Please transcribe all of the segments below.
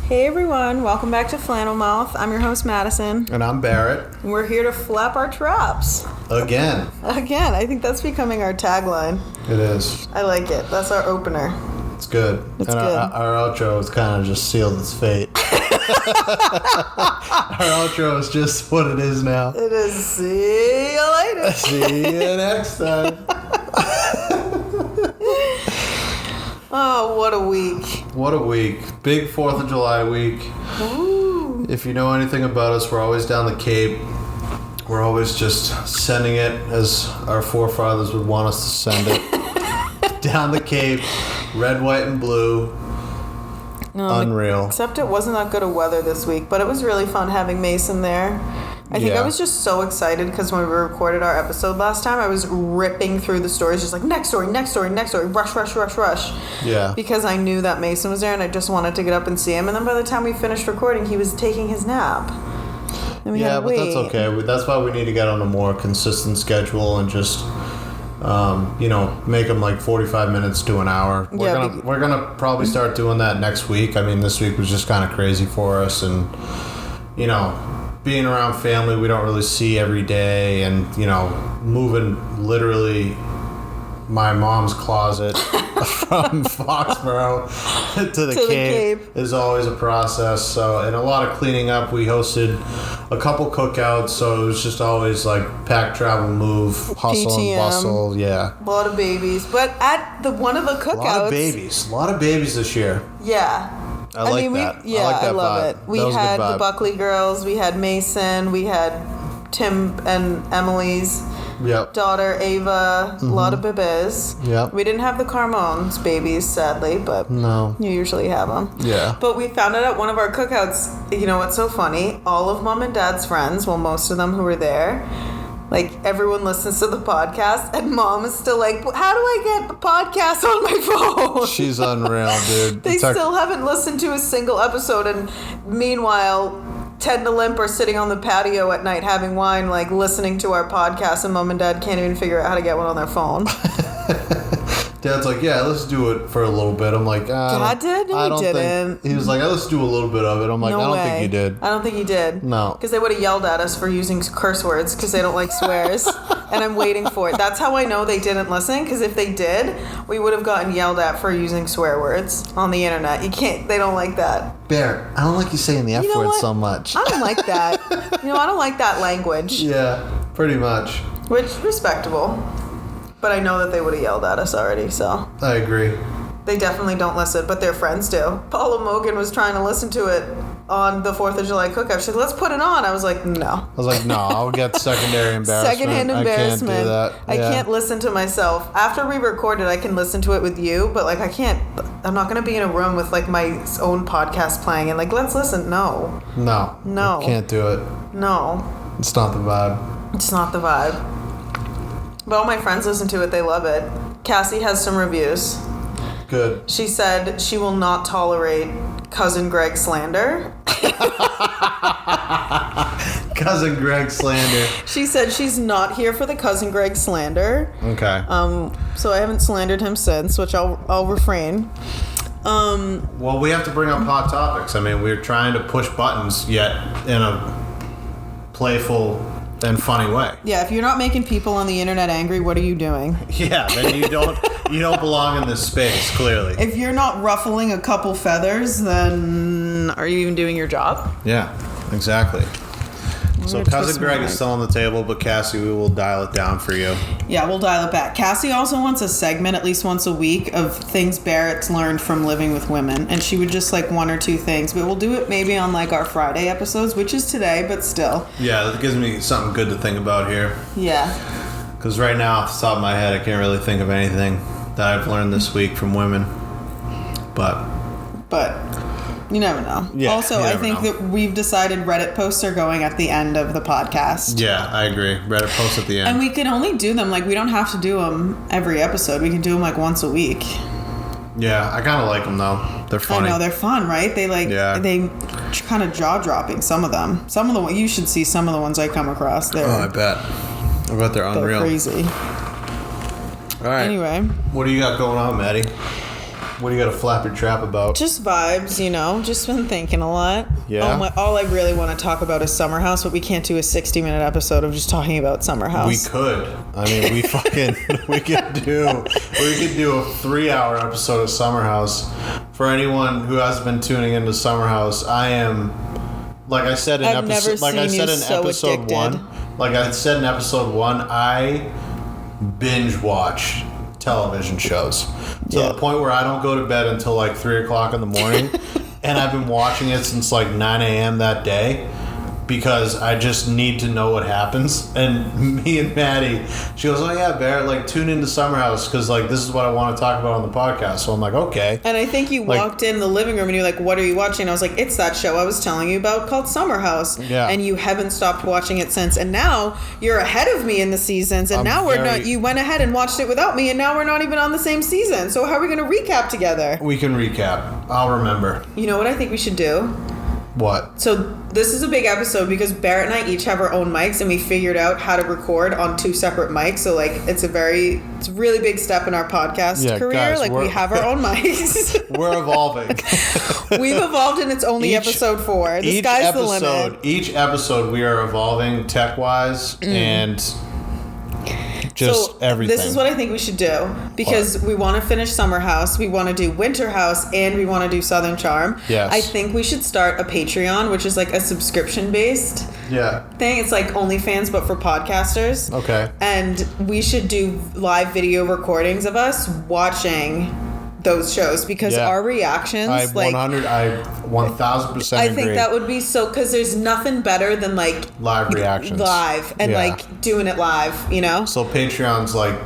Hey everyone, welcome back to Flannel Mouth. I'm your host Madison. And I'm Barrett. And we're here to flap our traps. Again. I think that's becoming our tagline. It is. I like it. That's our opener. It's good. It's and good. Our outro has kind of just sealed its fate. Our outro is just what it is now. It is. See you later. See you next time. Oh, what a week. What a week. Big 4th of July week. Ooh. If you know anything about us, we're always down the Cape. We're always just sending it as our forefathers would want us to send it. Down the Cape, red, white, and blue. Unreal. Except it wasn't that good of weather this week, but it was really fun having Mason there. I think I was just so excited because when we recorded our episode last time, I was ripping through the stories, just like, next story, rush. Yeah. Because I knew that Mason was there and I just wanted to get up and see him. And then by the time we finished recording, he was taking his nap. And we had to wait. That's okay. That's why we need to get on a more consistent schedule and just, make them like 45 minutes to an hour. We're gonna probably start doing that next week. I mean, this week was just kind of crazy for us, and being around family we don't really see every day, and moving literally my mom's closet from Foxborough to the Cape is always a process. So, and a lot of cleaning up. We hosted a couple cookouts, so it was just always like pack, travel, move, hustle PTM, and bustle. Yeah, a lot of babies. But at one of the cookouts, a lot of babies this year. Yeah. I like that. I love vibe. it. We had the Buckley girls, we had Mason, we had Tim and Emily's daughter, Ava, a lot of babies. Yep. We didn't have the Carmone's babies, sadly, but you usually have them. Yeah. But we found out at one of our cookouts, you know what's so funny? All of Mom and Dad's friends, well, most of them who were there, like, everyone listens to the podcast, and Mom is still like, how do I get the podcast on my phone? She's unreal, dude. They still haven't listened to a single episode, and meanwhile, Ted and Olymp are sitting on the patio at night having wine, like, listening to our podcast, and Mom and Dad can't even figure out how to get one on their phone. Dad's like, yeah, let's do it for a little bit. I'm like, Dad did? No, he didn't. He was like, let's do a little bit of it. I'm like, no I don't way. think you did. I don't think he did. No. Because they would have yelled at us for using curse words because they don't like swears. And I'm waiting for it. That's how I know they didn't listen, because if they did, we would have gotten yelled at for using swear words on the internet. You can't, they don't like that. Bear, I don't like you saying the F word so much. I don't like that. I don't like that language. Yeah, pretty much. Which, respectable. But I know that they would have yelled at us already, so. I agree. They definitely don't listen, but their friends do. Paula Mogan was trying to listen to it on the 4th of July cookout. She's like, let's put it on. I was like, no. I was like, no, I'll get secondary embarrassment. Secondhand embarrassment. I can't do that. I can't listen to myself. After we recorded, I can listen to it with you, but like, I'm not going to be in a room with like my own podcast playing and like, let's listen. No. No. Can't do it. No. It's not the vibe. It's not the vibe. But all my friends listen to it. They love it. Cassie has some reviews. Good. She said she will not tolerate Cousin Greg slander. Cousin Greg slander. She said she's not here for the Cousin Greg slander. Okay. So I haven't slandered him since, which I'll refrain. Well, we have to bring up hot topics. I mean, we're trying to push buttons, yet in a playful and funny way. Yeah, if you're not making people on the internet angry, what are you doing? Yeah, then you don't belong in this space, clearly. If you're not ruffling a couple feathers, then are you even doing your job? Yeah, exactly. So Cousin Greg is still on the table, but Cassie, we will dial it down for you. Yeah, we'll dial it back. Cassie also wants a segment at least once a week of things Barrett's learned from living with women. And she would just like one or two things. But we'll do it maybe on like our Friday episodes, which is today, but still. Yeah, that gives me something good to think about here. Yeah. Because right now, off the top of my head, I can't really think of anything that I've learned this week from women. But you never know. Yeah, also, I think that we've decided Reddit posts are going at the end of the podcast. Yeah, I agree. Reddit posts at the end. And we can only do them, like, we don't have to do them every episode. We can do them, like, once a week. Yeah, I kind of like them, though. They're funny. I know, they're fun, right? They, they kind of jaw-dropping, some of them. Some of the ones, you should see some of the ones I come across. I bet. I bet they're unreal. They're crazy. All right. Anyway. What do you got going on, Maddie? What do you got to flap your trap about? Just vibes, just been thinking a lot. Yeah. All I really want to talk about is Summer House, but we can't do a 60-minute episode of just talking about Summer House. We could. I mean, we could do a 3-hour episode of Summer House. For anyone who has been tuning into Summer House, I am, like I said in episode 1, I binge watch television shows to the point where I don't go to bed until like 3 o'clock in the morning. And I've been watching it since like 9 a.m. that day because I just need to know what happens. And me and Maddie, she goes, oh yeah, Barrett, like tune into Summer House because like this is what I want to talk about on the podcast. So I'm like, okay. And I think you walked in the living room and you're like, what are you watching? I was like, it's that show I was telling you about called Summer House. Yeah. And you haven't stopped watching it since. And now you're ahead of me in the seasons. And now you went ahead and watched it without me. And now we're not even on the same season. So how are we going to recap together? We can recap. I'll remember. You know what I think we should do? What? So this is a big episode because Barrett and I each have our own mics and we figured out how to record on 2 separate mics. So like it's a really big step in our podcast career. Guys, like we have our own mics. We're evolving. We've evolved and it's only episode 4. The sky's the limit. Each episode we are evolving tech-wise and just everything. This is what I think we should do because we want to finish Summer House, we want to do Winter House, and we want to do Southern Charm. Yes. I think we should start a Patreon, which is like a subscription-based thing. It's like OnlyFans, but for podcasters. Okay. And we should do live video recordings of us watching those shows because our reactions, I 1000% agree. I think that would be so, because there's nothing better than like live reactions, and like doing it live, So Patreon's like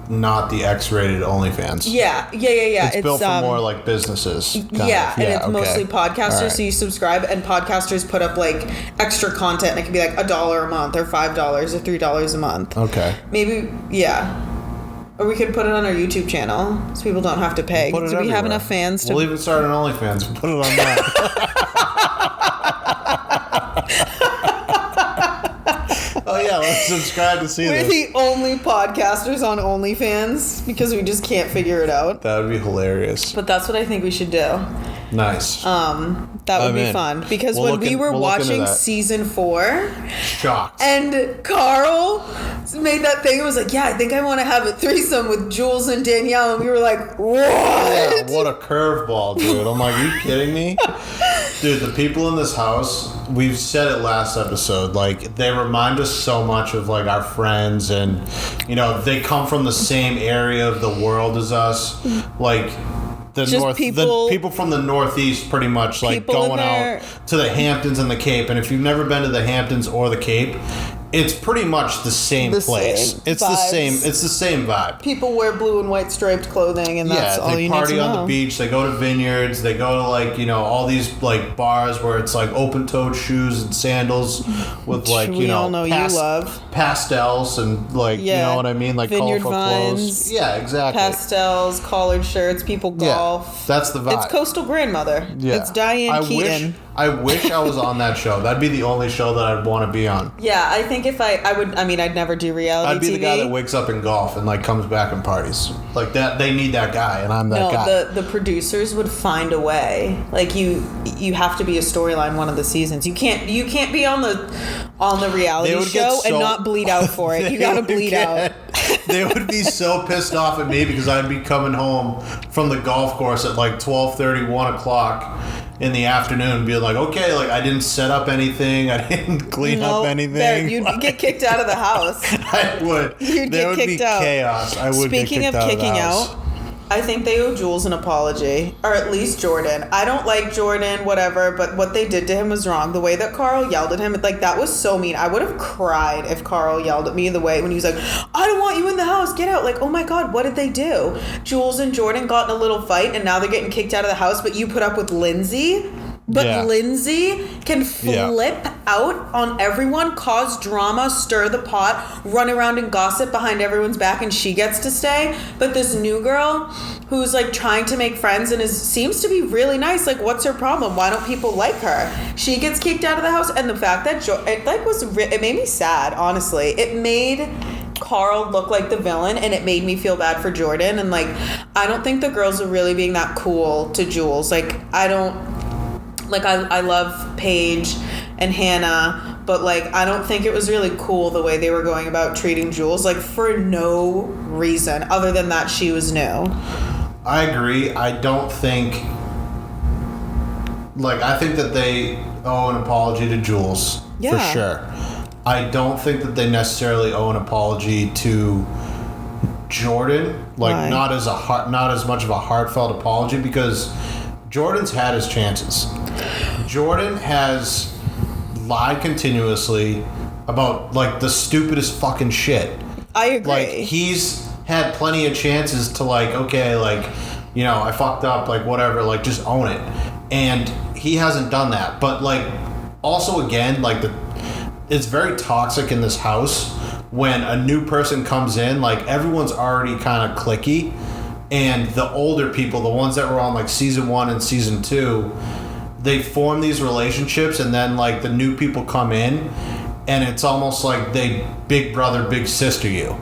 not the X-rated OnlyFans. Yeah. It's built for more like businesses. And it's mostly podcasters. Right. So you subscribe, and podcasters put up like extra content. And it can be like $1 a month, or $5, or $3 a month. Okay. Maybe, Or we could put it on our YouTube channel so people don't have to pay. Do we have enough fans to... We'll even start an OnlyFans and put it on that. Oh yeah, let's subscribe to see We're this. the only podcasters on OnlyFans because we just can't figure it out. That would be hilarious. But that's what I think we should do. Nice. That would be fun because when we were watching season 4, shocked, and Carl made that thing. It was like, I think I want to have a threesome with Jules and Danielle, and we were like, what? Yeah, what a curveball, dude! I'm like, are you kidding me, dude? The people in this house, we've said it last episode, like they remind us so much of like our friends, and they come from the same area of the world as us, like. The people from the Northeast, pretty much, like going out to the Hamptons and the Cape. And if you've never been to the Hamptons or the Cape, it's pretty much the same place. It's vibes. It's the same vibe. People wear blue and white striped clothing, and that's all you need to know. They party on the beach. They go to vineyards. They go to like all these like bars where it's like open-toed shoes and sandals with like you love pastels and like you know what I mean, like vineyard colorful vines, clothes. Yeah, exactly. Pastels, collared shirts. People golf. That's the vibe. It's Coastal Grandmother. Yeah. It's Diane Keaton. I wish I was on that show. That'd be the only show that I'd want to be on. Yeah, I think if I would, I'd never do reality TV. I'd be the guy that wakes up in golf and like comes back and parties. Like that, they need that guy, and I'm that guy. No, the producers would find a way. Like you have to be a storyline one of the seasons. You can't be on the reality show and not bleed out for it. You gotta bleed out. They would be so pissed off at me because I'd be coming home from the golf course at like 12:30, 1 o'clock in the afternoon, being like, okay, like I didn't set up anything, I didn't clean up anything. You'd get kicked out of the house. I would. There would be chaos. I would get kicked out of the house. Speaking of kicking out, I think they owe Jules an apology, or at least Jordan. I don't like Jordan, whatever, but what they did to him was wrong. The way that Carl yelled at him, like that was so mean. I would have cried if Carl yelled at me the way when he was like, I don't want you in the house, get out. Like, oh my God, what did they do? Jules and Jordan got in a little fight and now they're getting kicked out of the house, but you put up with Lindsay? But Lindsay can flip out on everyone, cause drama, stir the pot, run around and gossip behind everyone's back, and she gets to stay. But this new girl who's like trying to make friends and seems to be really nice, like what's her problem? Why don't people like her? She gets kicked out of the house, and the fact that it made me sad, honestly. It made Carl look like the villain, and it made me feel bad for Jordan. And like, I don't think the girls are really being that cool to Jules. Like, I love Paige and Hannah, but like, I don't think it was really cool the way they were going about treating Jules, like, for no reason other than that she was new. I agree. I don't think, like, I think that they owe an apology to Jules, for sure. I don't think that they necessarily owe an apology to Jordan, like, Why? not as much of a heartfelt apology, because Jordan's had his chances. Jordan has lied continuously about, like, the stupidest fucking shit. I agree. Like, he's had plenty of chances to, like, okay, like, you know, I fucked up, like, whatever, like, just own it. And he hasn't done that. But, like, also, again, like, it's very toxic in this house when a new person comes in, like, everyone's already kind of cliquey. And the older people, the ones that were on, like, season 1 and season 2, they form these relationships, and then, like, the new people come in, and it's almost like they big brother, big sister you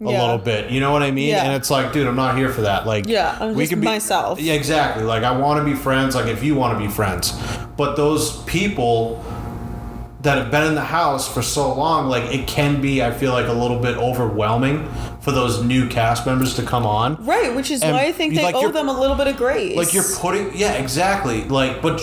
a little bit. You know what I mean? Yeah. And it's like, dude, I'm not here for that. Like, I'm we just can be myself. Yeah, exactly. Like, I want to be friends. Like, if you want to be friends, but those people that have been in the house for so long, like, it can be, I feel like, a little bit overwhelming for those new cast members to come on. Right, which is why I think they owe them a little bit of grace. Like, you're putting, yeah, exactly. Like, but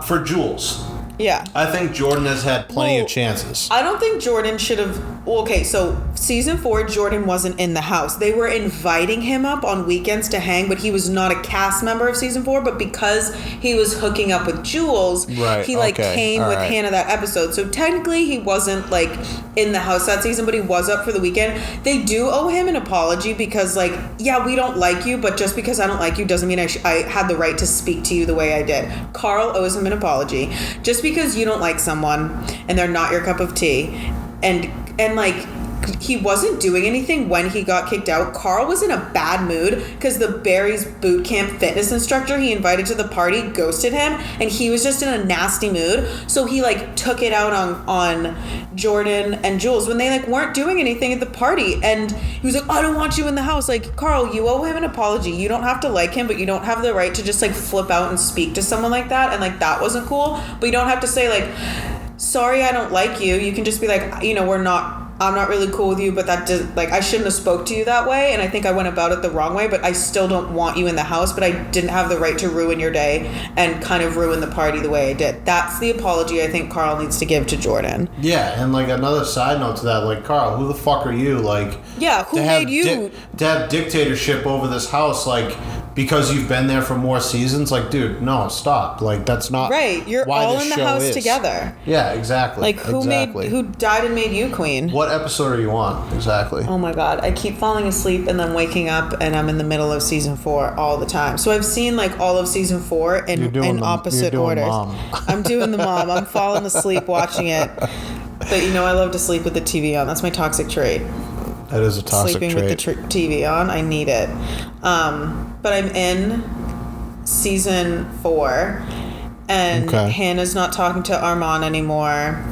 for Jules, yeah, I think Jordan has had plenty of chances. I don't think Jordan should have. Okay, so season 4, Jordan wasn't in the house. They were inviting him up on weekends to hang, but he was not a cast member of season 4. But because he was hooking up with Jules, he came with Hannah that episode. So technically, he wasn't like in the house that season, but he was up for the weekend. They do owe him an apology because, like, yeah, we don't like you, but just because I don't like you doesn't mean I had the right to speak to you the way I did. Carl owes him an apology. Just because you don't like someone and they're not your cup of tea, and like, he wasn't doing anything when he got kicked out. Carl was in a bad mood because the Barry's boot camp fitness instructor he invited to the party ghosted him, and he was just in a nasty mood. So he, like, took it out on Jordan and Jules when they, like, weren't doing anything at the party. And he was like, I don't want you in the house. Like, Carl, you owe him an apology. You don't have to like him, but you don't have the right to just, like, flip out and speak to someone like that. And, like, that wasn't cool. But you don't have to say, like, sorry, I don't like you. You can just be like, you know, I'm not really cool with you, but that did, like, I shouldn't have spoke to you that way, and I think I went about it the wrong way, but I still don't want you in the house, but I didn't have the right to ruin your day and kind of ruin the party the way I did. That's the apology I think Carl needs to give to Jordan. Yeah, and, like, another side note to that, like, Carl, who the fuck are you? Like, yeah, who made you? To have dictatorship over this house, like, because you've been there for more seasons, like, dude, no, stop. Like, that's not right. You're all in the house together. Yeah, exactly. Like, who died and made you queen? What episode are you on exactly? Oh my god, I keep falling asleep and then waking up, and I'm in the middle of season 4 all the time. So I've seen, like, all of season 4 in opposite orders. Mom. I'm doing the mom. I'm falling asleep watching it. But you know, I love to sleep with the TV on. That's my toxic trait. That is a toxic Sleeping trait. with the TV on, I need it. But I'm in season 4, and Hannah's not talking to Armand anymore.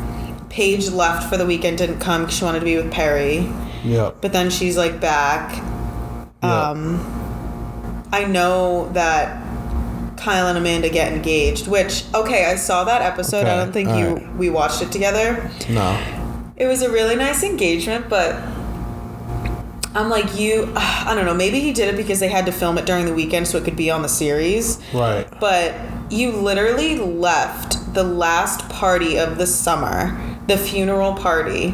Paige left for the weekend, didn't come because she wanted to be with Perry. Yep. But then she's, like, back. Yep. I know that Kyle and Amanda get engaged, which, okay, I saw that episode. Okay. I don't think we watched it together. No. It was a really nice engagement, but I'm like, I don't know, maybe he did it because they had to film it during the weekend so it could be on the series. Right. But you literally left the last party of the summer, the funeral party,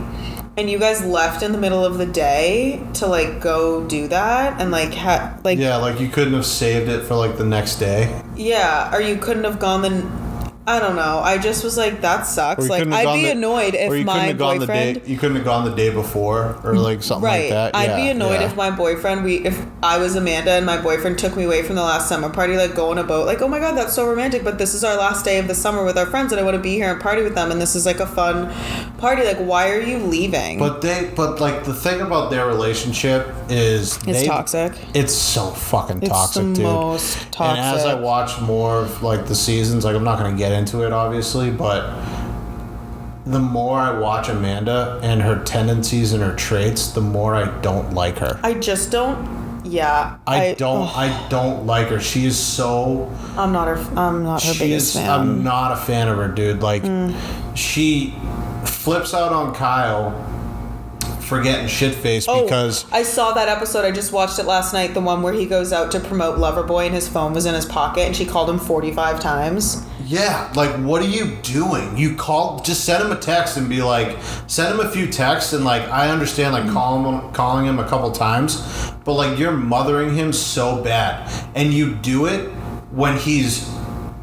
and you guys left in the middle of the day to, like, go do that, and, like, yeah, like, you couldn't have saved it for, like, the next day. Yeah, or you couldn't have gone I don't know. I just was like, that sucks. Like, I'd be annoyed if my boyfriend... You couldn't have gone the day before or, like, something like that. I'd be annoyed if my boyfriend... If I was Amanda and my boyfriend took me away from the last summer party, like, go on a boat. Like, oh my god, that's so romantic, but this is our last day of the summer with our friends and I want to be here and party with them, and this is, like, a fun party. Like, why are you leaving? But like, the thing about their relationship is... It's toxic. It's so fucking toxic, dude. It's the most toxic. And as I watch more of, like, the seasons, like, I'm not going to get into it, obviously, but the more I watch Amanda and her tendencies and her traits, the more I don't like her. I just don't. Yeah. I don't like her. She is so. I'm not her biggest fan. I'm not a fan of her, dude. Like, she flips out on Kyle for getting shit-faced because... I saw that episode. I just watched it last night. The one where he goes out to promote Loverboy and his phone was in his pocket and she called him 45 times. Yeah, like, what are you doing? Just send him a text and be like, send him a few texts and, like, I understand, like, calling him a couple times, but, like, you're mothering him so bad. And you do it when he's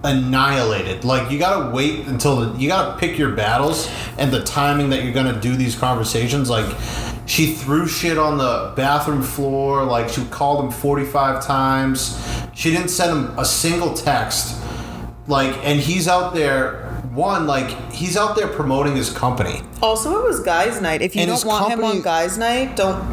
annihilated. Like, you gotta wait until you gotta pick your battles and the timing that you're gonna do these conversations. Like, she threw shit on the bathroom floor. Like, she called him 45 times. She didn't send him a single text. Like, and he's out there, he's out there promoting his company. Also, it was guys' night. If you don't want him on guys' night, don't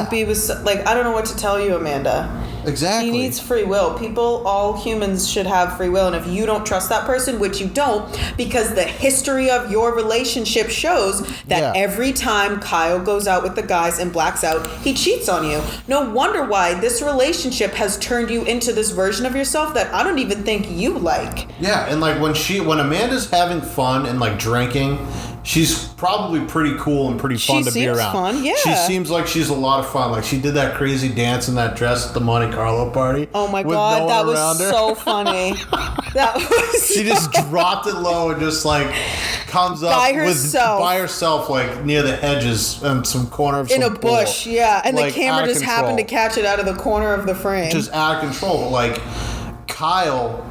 be with, like, I don't know what to tell you, Amanda. Exactly. He needs free will. All humans should have free will. And if you don't trust that person, which you don't, because the history of your relationship shows that every time Kyle goes out with the guys and blacks out, he cheats on you. No wonder why this relationship has turned you into this version of yourself that I don't even think you like. Yeah, and like when Amanda's having fun and like drinking, she's probably pretty cool and pretty fun to be around. Fun, yeah. She seems like she's a lot of fun. Like, she did that crazy dance in that dress at the Monte Carlo party. Oh my God, that was so funny. She just dropped it low and just like comes up by herself, like near the hedges and some corner of some in a bush, pool. Yeah, and like, the camera just happened to catch it out of the corner of the frame. Just out of control. But like Kyle,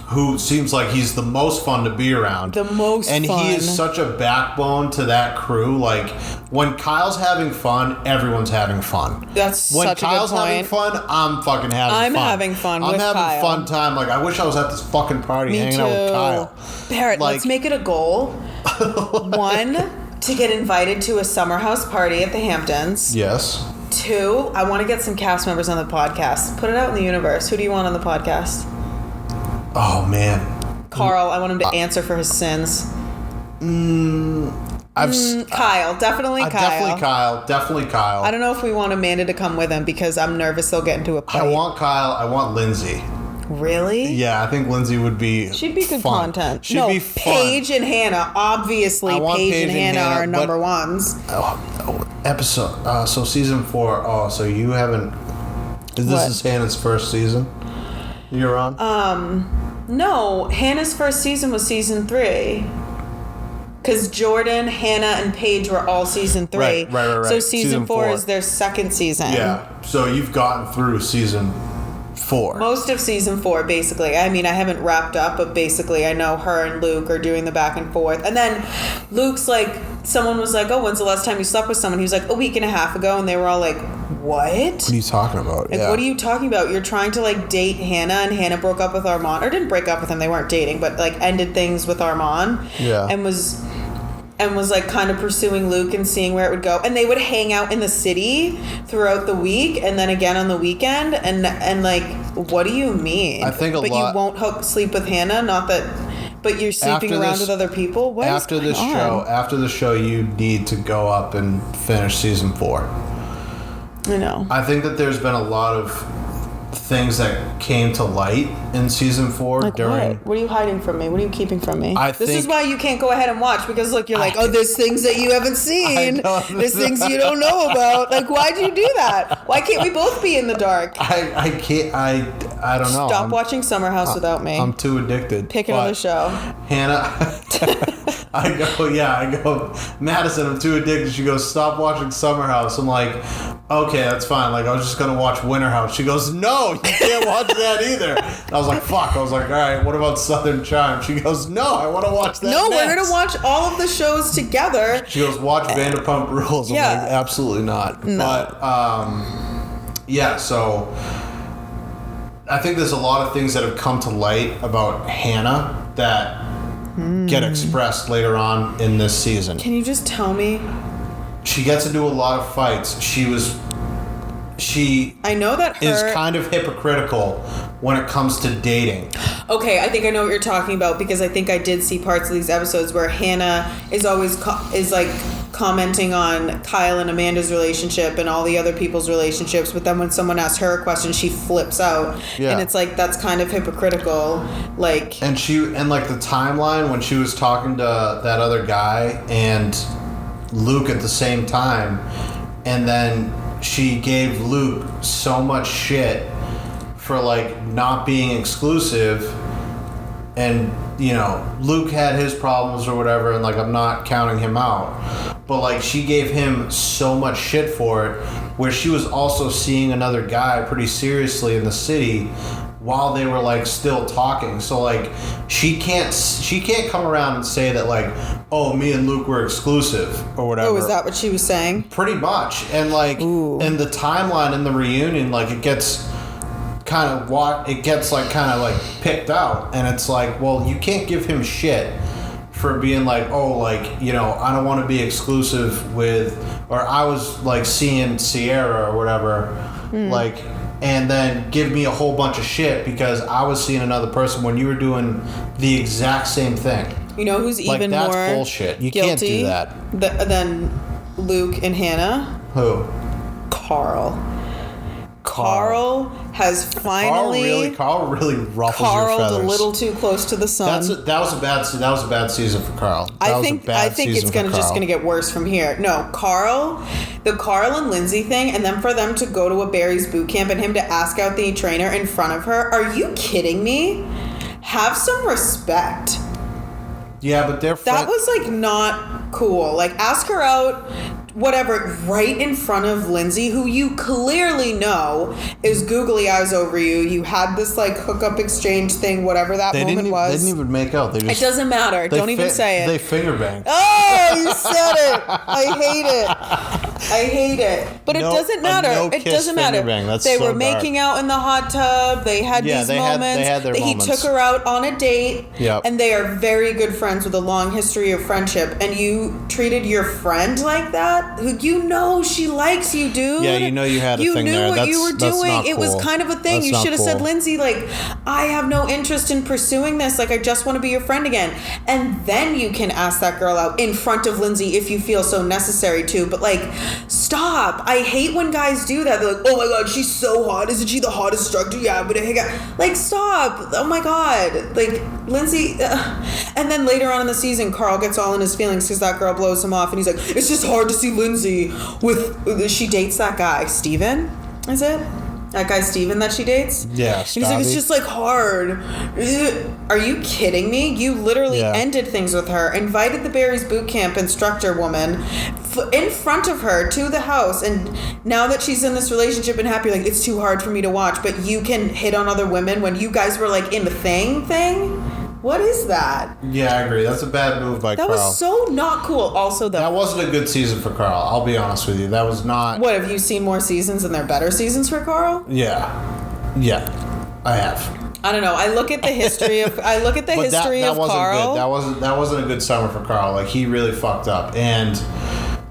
who seems like he's the most fun to be around. And he is such a backbone to that crew. Like, when Kyle's having fun, everyone's having fun. That's such a good point. When Kyle's having fun, I'm fucking having fun. I'm having fun with Kyle. I'm having a fun time. Like, I wish I was at this fucking party hanging out with Kyle. Barrett, let's make it a goal. 1, to get invited to a summer house party at the Hamptons. Yes. 2, I want to get some cast members on the podcast. Put it out in the universe. Who do you want on the podcast? Oh, man. Carl, I want him to answer for his sins. Kyle. Definitely Kyle. Definitely Kyle. I don't know if we want Amanda to come with him because I'm nervous they'll get into a fight. I want Kyle. I want Lindsay. Really? Yeah, I think Lindsay would be She'd be good fun. content. She'd be fun. Paige and Hannah. Obviously, Paige and Hannah are number ones. Episode. So season 4. Oh, so you haven't... This is Hannah's first season? You're on? No, Hannah's first season was season 3. Because Jordan, Hannah, and Paige were all season 3. Right. So season 4 is their second season. Yeah. So you've gotten through season 4. Most of season 4, basically. I mean, I haven't wrapped up, but basically I know her and Luke are doing the back and forth. And then Luke's like, someone was like, oh, when's the last time you slept with someone? He was like, a week and a half ago. And they were all like, what? What are you talking about? Like, what are you talking about? You're trying to, like, date Hannah, and Hannah broke up with Armand. Or didn't break up with him. They weren't dating, but, like, ended things with Armand. Yeah. And was like kind of pursuing Luke and seeing where it would go. And they would hang out in the city throughout the week and then again on the weekend. And like, what do you mean? I think But you won't sleep with Hannah? Not that... But you're sleeping around with other people? What after is going on? After the show, you need to go up and finish season 4. I know. I think that there's been a lot of things that came to light in season 4 like during... What are you hiding from me? What are you keeping from me? This is why you can't go ahead and watch, because look, you're like, there's things that you haven't seen. There's things you don't know about. Like, why'd you do that? Why can't we both be in the dark? I can't. I don't know. Stop watching Summer House without me. I'm too addicted. Pick another show. Hannah... I go, Madison, I'm too addicted. She goes, stop watching Summer House. I'm like, okay, that's fine. Like, I was just going to watch Winter House. She goes, no, you can't watch that either. And I was like, fuck. I was like, all right, what about Southern Charm? She goes, no, I want to watch that No, next. We're going to watch all of the shows together. She goes, watch Vanderpump Rules. I'm like, absolutely not. No. But, yeah, so I think there's a lot of things that have come to light about Hannah that get expressed later on in this season. Can you just tell me? She gets into a lot of fights. She I know that is kind of hypocritical when it comes to dating. Okay, I think I know what you're talking about because I think I did see parts of these episodes where Hannah is always commenting on Kyle and Amanda's relationship and all the other people's relationships, but then when someone asks her a question, she flips out. Yeah. And it's like, that's kind of hypocritical. Like, and the timeline when she was talking to that other guy and Luke at the same time, and then she gave Luke so much shit for like not being exclusive, and Luke had his problems or whatever, and like I'm not counting him out, but like she gave him so much shit for it, where she was also seeing another guy pretty seriously in the city while they were like still talking. So like she can't come around and say that like, oh, me and Luke were exclusive or whatever. Oh, is that what she was saying? Pretty much. And like in the timeline in the reunion, like it gets kind of picked out, and it's like, well, you can't give him shit for being like, oh, like, I don't want to be exclusive with, or I was like seeing Sierra or whatever, like, and then give me a whole bunch of shit because I was seeing another person when you were doing the exact same thing. You know who's even more that's bullshit. You can't do that. Than Luke and Hannah? Who? Carl has finally. Carl really ruffles your feathers. A little too close to the sun. That was a bad season for Carl. I think it's just gonna get worse from here. No, the Carl and Lindsay thing, and then for them to go to a Barry's boot camp and him to ask out the trainer in front of her. Are you kidding me? Have some respect. Yeah, but that was like not cool. Like, ask her out, whatever, right in front of Lindsay, who you clearly know is googly eyes over you. You had this like hookup exchange thing, whatever that moment was. They didn't even make out. It doesn't matter. Don't even say it. They finger banged. Oh, you said it. I hate it. But it doesn't matter. It doesn't matter. They were making out in the hot tub. They had these moments. They had their moments. He took her out on a date. Yep. And they are very good friends with a long history of friendship. And you treated your friend like that? Who she likes you, dude. Yeah, you had a thing there. You knew what you were doing. Not it was cool. kind of a thing. You should have said, Lindsay, like, I have no interest in pursuing this. Like, I just want to be your friend again. And then you can ask that girl out in front of Lindsay if you feel so necessary to. But, like, stop. I hate when guys do that. They're like, oh my God, she's so hot. Isn't she the hottest instructor? Yeah, but like, stop. Oh my God. Like, Lindsay. And then later on in the season, Carl gets all in his feelings because that girl blows him off. And he's like, it's just hard to see Lindsay she dates that guy. Steven? Is it? That guy Steven that she dates? Yeah, he's like, it's just like hard. Are you kidding me? You literally ended things with her, invited the Barry's boot camp instructor woman in front of her to the house, and now that she's in this relationship and happy, like, it's too hard for me to watch, but you can hit on other women when you guys were like in the thing? What is that? Yeah, I agree. That's a bad move by Carl. That was so not cool. Also, that wasn't a good season for Carl. I'll be honest with you. That was not. What, have you seen more seasons and they're better seasons for Carl? Yeah, I have. I don't know. I look at the history of. Carl. Good. That wasn't a good summer for Carl. Like, he really fucked up, and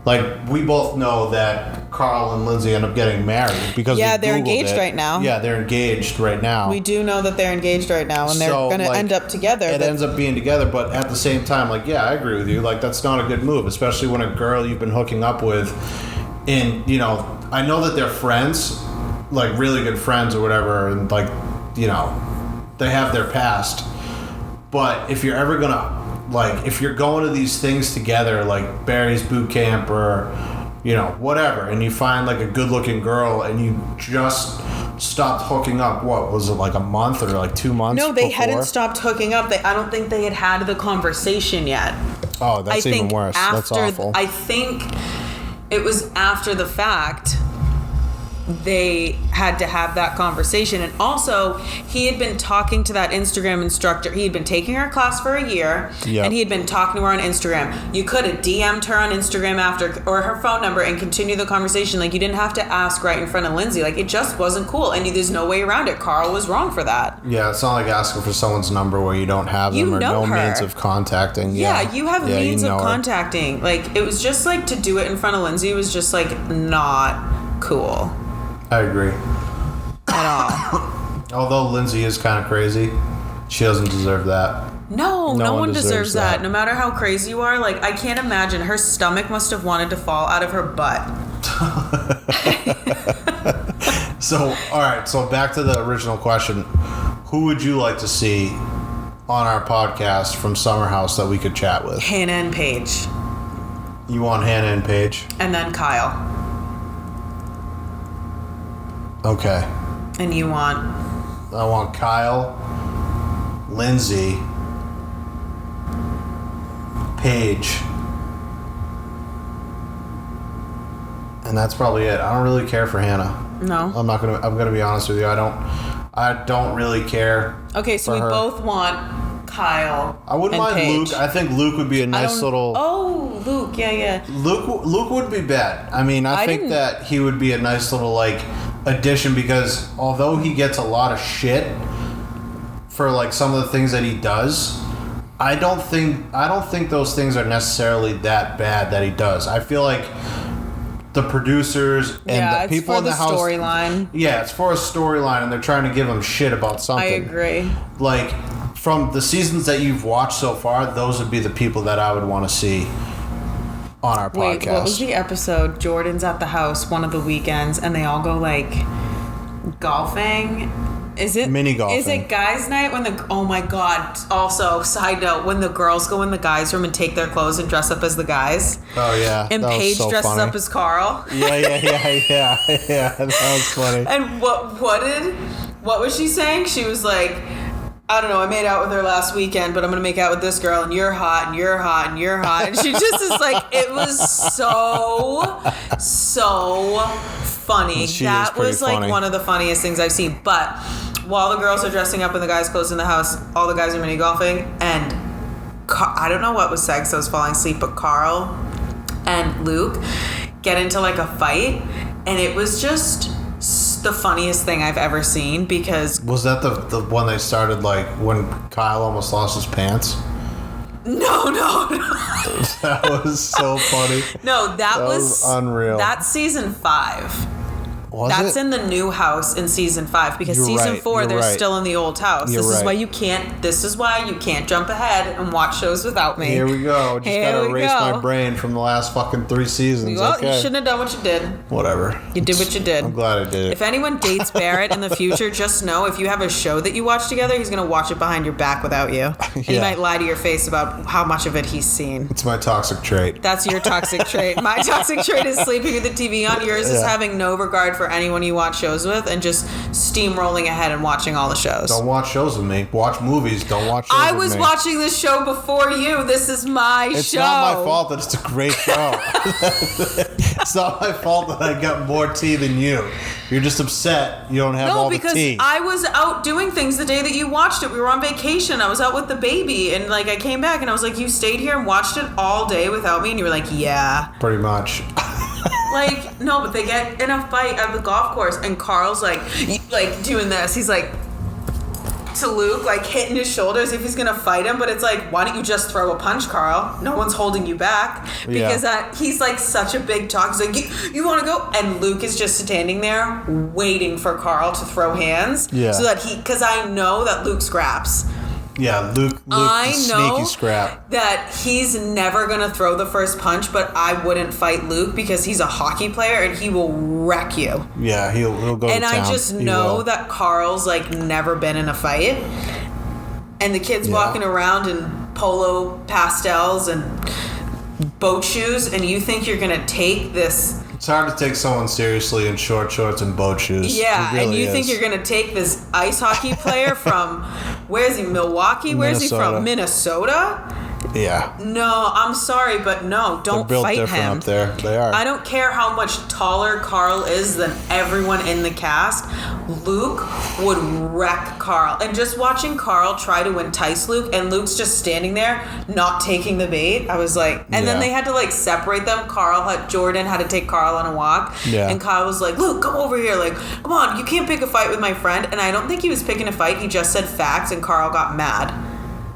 like, we both know that Carl and Lindsay end up getting married because they're engaged right now. Yeah, they're engaged right now. We do know that they're engaged right now, and they're going to end up together. It ends up being together, but at the same time, like, yeah, I agree with you. Like, that's not a good move, especially when a girl you've been hooking up with, and I know that they're friends, like really good friends or whatever, and like, they have their past. But if you're ever gonna, like, if you're going to these things together, like Barry's boot camp or whatever, and you find like a good-looking girl and you just stopped hooking up, what was it, like a month or like 2 months? No, they hadn't stopped hooking up. I don't think they had the conversation yet. Oh, that's even worse. That's awful. I think it was after the fact they had to have that conversation. And also, he had been talking to that Instagram instructor. He had been taking her class for a year, and he had been talking to her on Instagram. You could have DM'd her on Instagram after, or her phone number, and continue the conversation. Like, you didn't have to ask right in front of Lindsay. Like, it just wasn't cool, and there's no way around it. Carl was wrong for that. Yeah, it's not like asking for someone's number where you don't have them, or no means of contacting. Yeah, you have means of contacting. Like, it was just like, to do it in front of Lindsay was just like not cool. I agree. At all. Although Lindsay is kind of crazy. She doesn't deserve that. No one deserves that. No matter how crazy you are, like, I can't imagine. Her stomach must have wanted to fall out of her butt. So, all right. So back to the original question. Who would you like to see on our podcast from Summer House that we could chat with? Hannah and Paige. You want Hannah and Paige? And then Kyle. Okay. And you want? I want Kyle, Lindsay, Paige, and that's probably it. I don't really care for Hannah. No. I'm gonna be honest with you. I don't really care. Okay, so we both want Kyle. I wouldn't mind Paige. Luke. I think Luke would be a nice little. Oh, Luke, yeah. Luke would be bad. I mean, I think that he would be a nice little like addition, because although he gets a lot of shit for like some of the things that he does, I don't think those things are necessarily that bad that he does. I feel like the producers and the people in the house, storyline. Yeah, it's for a storyline, and they're trying to give him shit about something. I agree. Like, from the seasons that you've watched so far, those would be the people that I would want to see on our podcast. Wait, what was the episode? Jordan's at the house one of the weekends, and they all go like golfing. Is it mini golfing? Is it guys' night when the? Oh my god! Also, side note: when the girls go in the guys' room and take their clothes and dress up as the guys. Oh yeah, and Paige dresses funny. up as Carl. Yeah. That was funny. And what was she saying? She was like, I don't know, I made out with her last weekend, but I'm going to make out with this girl, and you're hot, and you're hot, and you're hot. And she just is like, it was so funny. That was like one of the funniest things I've seen. But while the girls are dressing up in the guys' clothes in the house, all the guys are mini golfing, and I don't know what was said because I was falling asleep, but Carl and Luke get into like a fight, and it was just the funniest thing I've ever seen. Because was that the one they started like when Kyle almost lost his pants? No. That was so funny. No, that was unreal. That's season 5. That's in the new house in season 5, because season 4 they're still in the old house. This is why you can't jump ahead and watch shows without me. Here we go. Just gotta erase my brain from the last fucking 3 seasons. Well, you shouldn't have done what you did. Whatever. You did what you did. I'm glad I did it. If anyone dates Barrett in the future, just know if you have a show that you watch together, he's gonna watch it behind your back without you. And he might lie to your face about how much of it he's seen. It's my toxic trait. That's your toxic trait. My toxic trait is sleeping with the TV on. Yours is having no regard for anyone you watch shows with and just steamrolling ahead and watching all the shows. Don't watch shows with me. Watch movies. Don't watch shows with me. I was watching this show before you. This is my show. It's not my fault that it's a great show. It's not my fault that I got more tea than you. You're just upset you don't have all the tea. No, because I was out doing things the day that you watched it. We were on vacation. I was out with the baby, and like I came back and I was like, you stayed here and watched it all day without me? And you were like, yeah. Pretty much. Like, no, but they get in a fight at the golf course, and Carl's like doing this. He's like to Luke, like hitting his shoulders if he's gonna fight him. But it's like, why don't you just throw a punch, Carl? No one's holding you back. Because he's like such a big talk. He's like, you want to go? And Luke is just standing there waiting for Carl to throw hands. Yeah. So that because I know that Luke scraps. Yeah, Luke I know sneaky scrap. That he's never going to throw the first punch, but I wouldn't fight Luke because he's a hockey player and he will wreck you. Yeah, he'll go to town. And I just know that Carl's like never been in a fight. And the kid's walking around in polo pastels and boat shoes, and you think you're going to take this... It's hard to take someone seriously in short shorts and boat shoes. Yeah, really and you think you're going to take this ice hockey player from, where is he, Milwaukee? Where is he from? Minnesota? Yeah. No, I'm sorry, but no, don't fight him. They're built different up there. They are. I don't care how much taller Carl is than everyone in the cast. Luke would wreck Carl. And just watching Carl try to entice Luke, and Luke's just standing there, not taking the bait. I was like, and then they had to like separate them. Jordan had to take Carl on a walk. Yeah. And Kyle was like, Luke, come over here. Like, come on, you can't pick a fight with my friend. And I don't think he was picking a fight. He just said facts, and Carl got mad.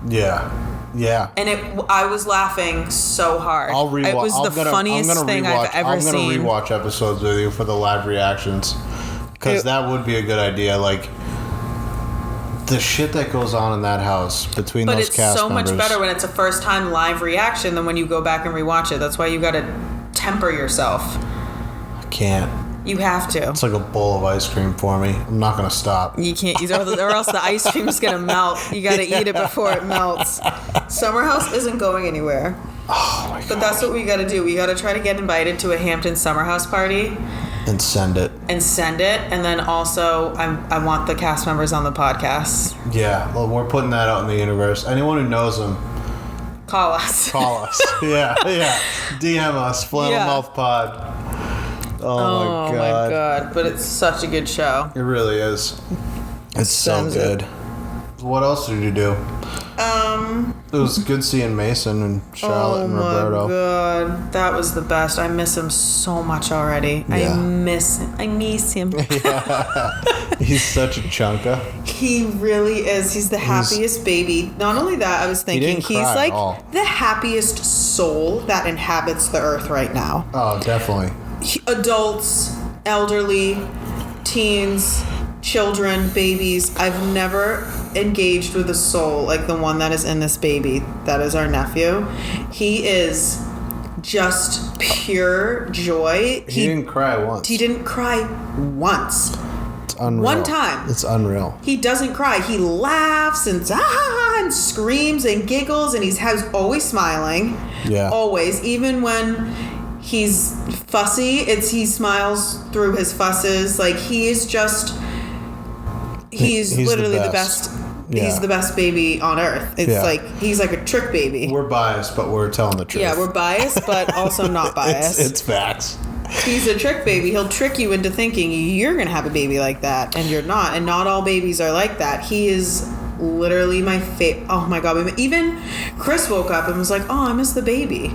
Yeah. Yeah. And I was laughing so hard. I'll rewatch. It was the funniest thing I've ever seen. I'm going to rewatch episodes with you for the live reactions. Because that would be a good idea. Like, the shit that goes on in that house between those cast members. But it's so much better when it's a first time live reaction than when you go back and rewatch it. That's why you got to temper yourself. I can't. You have to. It's like a bowl of ice cream for me. I'm not going to stop. You can't, or else the ice cream's going to melt. You got to eat it before it melts. Summer House isn't going anywhere. Oh my god. But that's what we got to do. We got to try to get invited to a Hampton Summer House party. And send it. And then also, I want the cast members on the podcast. Yeah. Well, we're putting that out in the universe. Anyone who knows them, call us. Yeah. DM us. Flannelmouth Pod. Oh my god. But it's such a good show. It really is. It's so good. What else did you do? It was good seeing Mason and Charlotte and Roberto. Oh my god, that was the best. I miss him so much already. Yeah. I miss him. Yeah. He's such a chunka. He really is. He's the happiest baby. Not only that, I was thinking he's like the happiest soul that inhabits the earth right now. Oh, definitely. Adults, elderly, teens, children, babies. I've never engaged with a soul like the one that is in this baby. That is our nephew. He is just pure joy. He didn't cry once. He didn't cry once. It's unreal. One time. It's unreal. He doesn't cry. He laughs and and screams and giggles, and he's always smiling. Yeah. Always. Even when he's fussy, he smiles through his fusses. Like, he is just... He's literally the best. Yeah. He's the best baby on earth. It's like he's like a trick baby. We're biased, but we're telling the truth. Yeah, we're biased, but also not biased. It's facts. He's a trick baby. He'll trick you into thinking you're gonna have a baby like that, and you're not. And not all babies are like that. He is literally my favorite. Oh my god! Even Chris woke up and was like, "Oh, I miss the baby."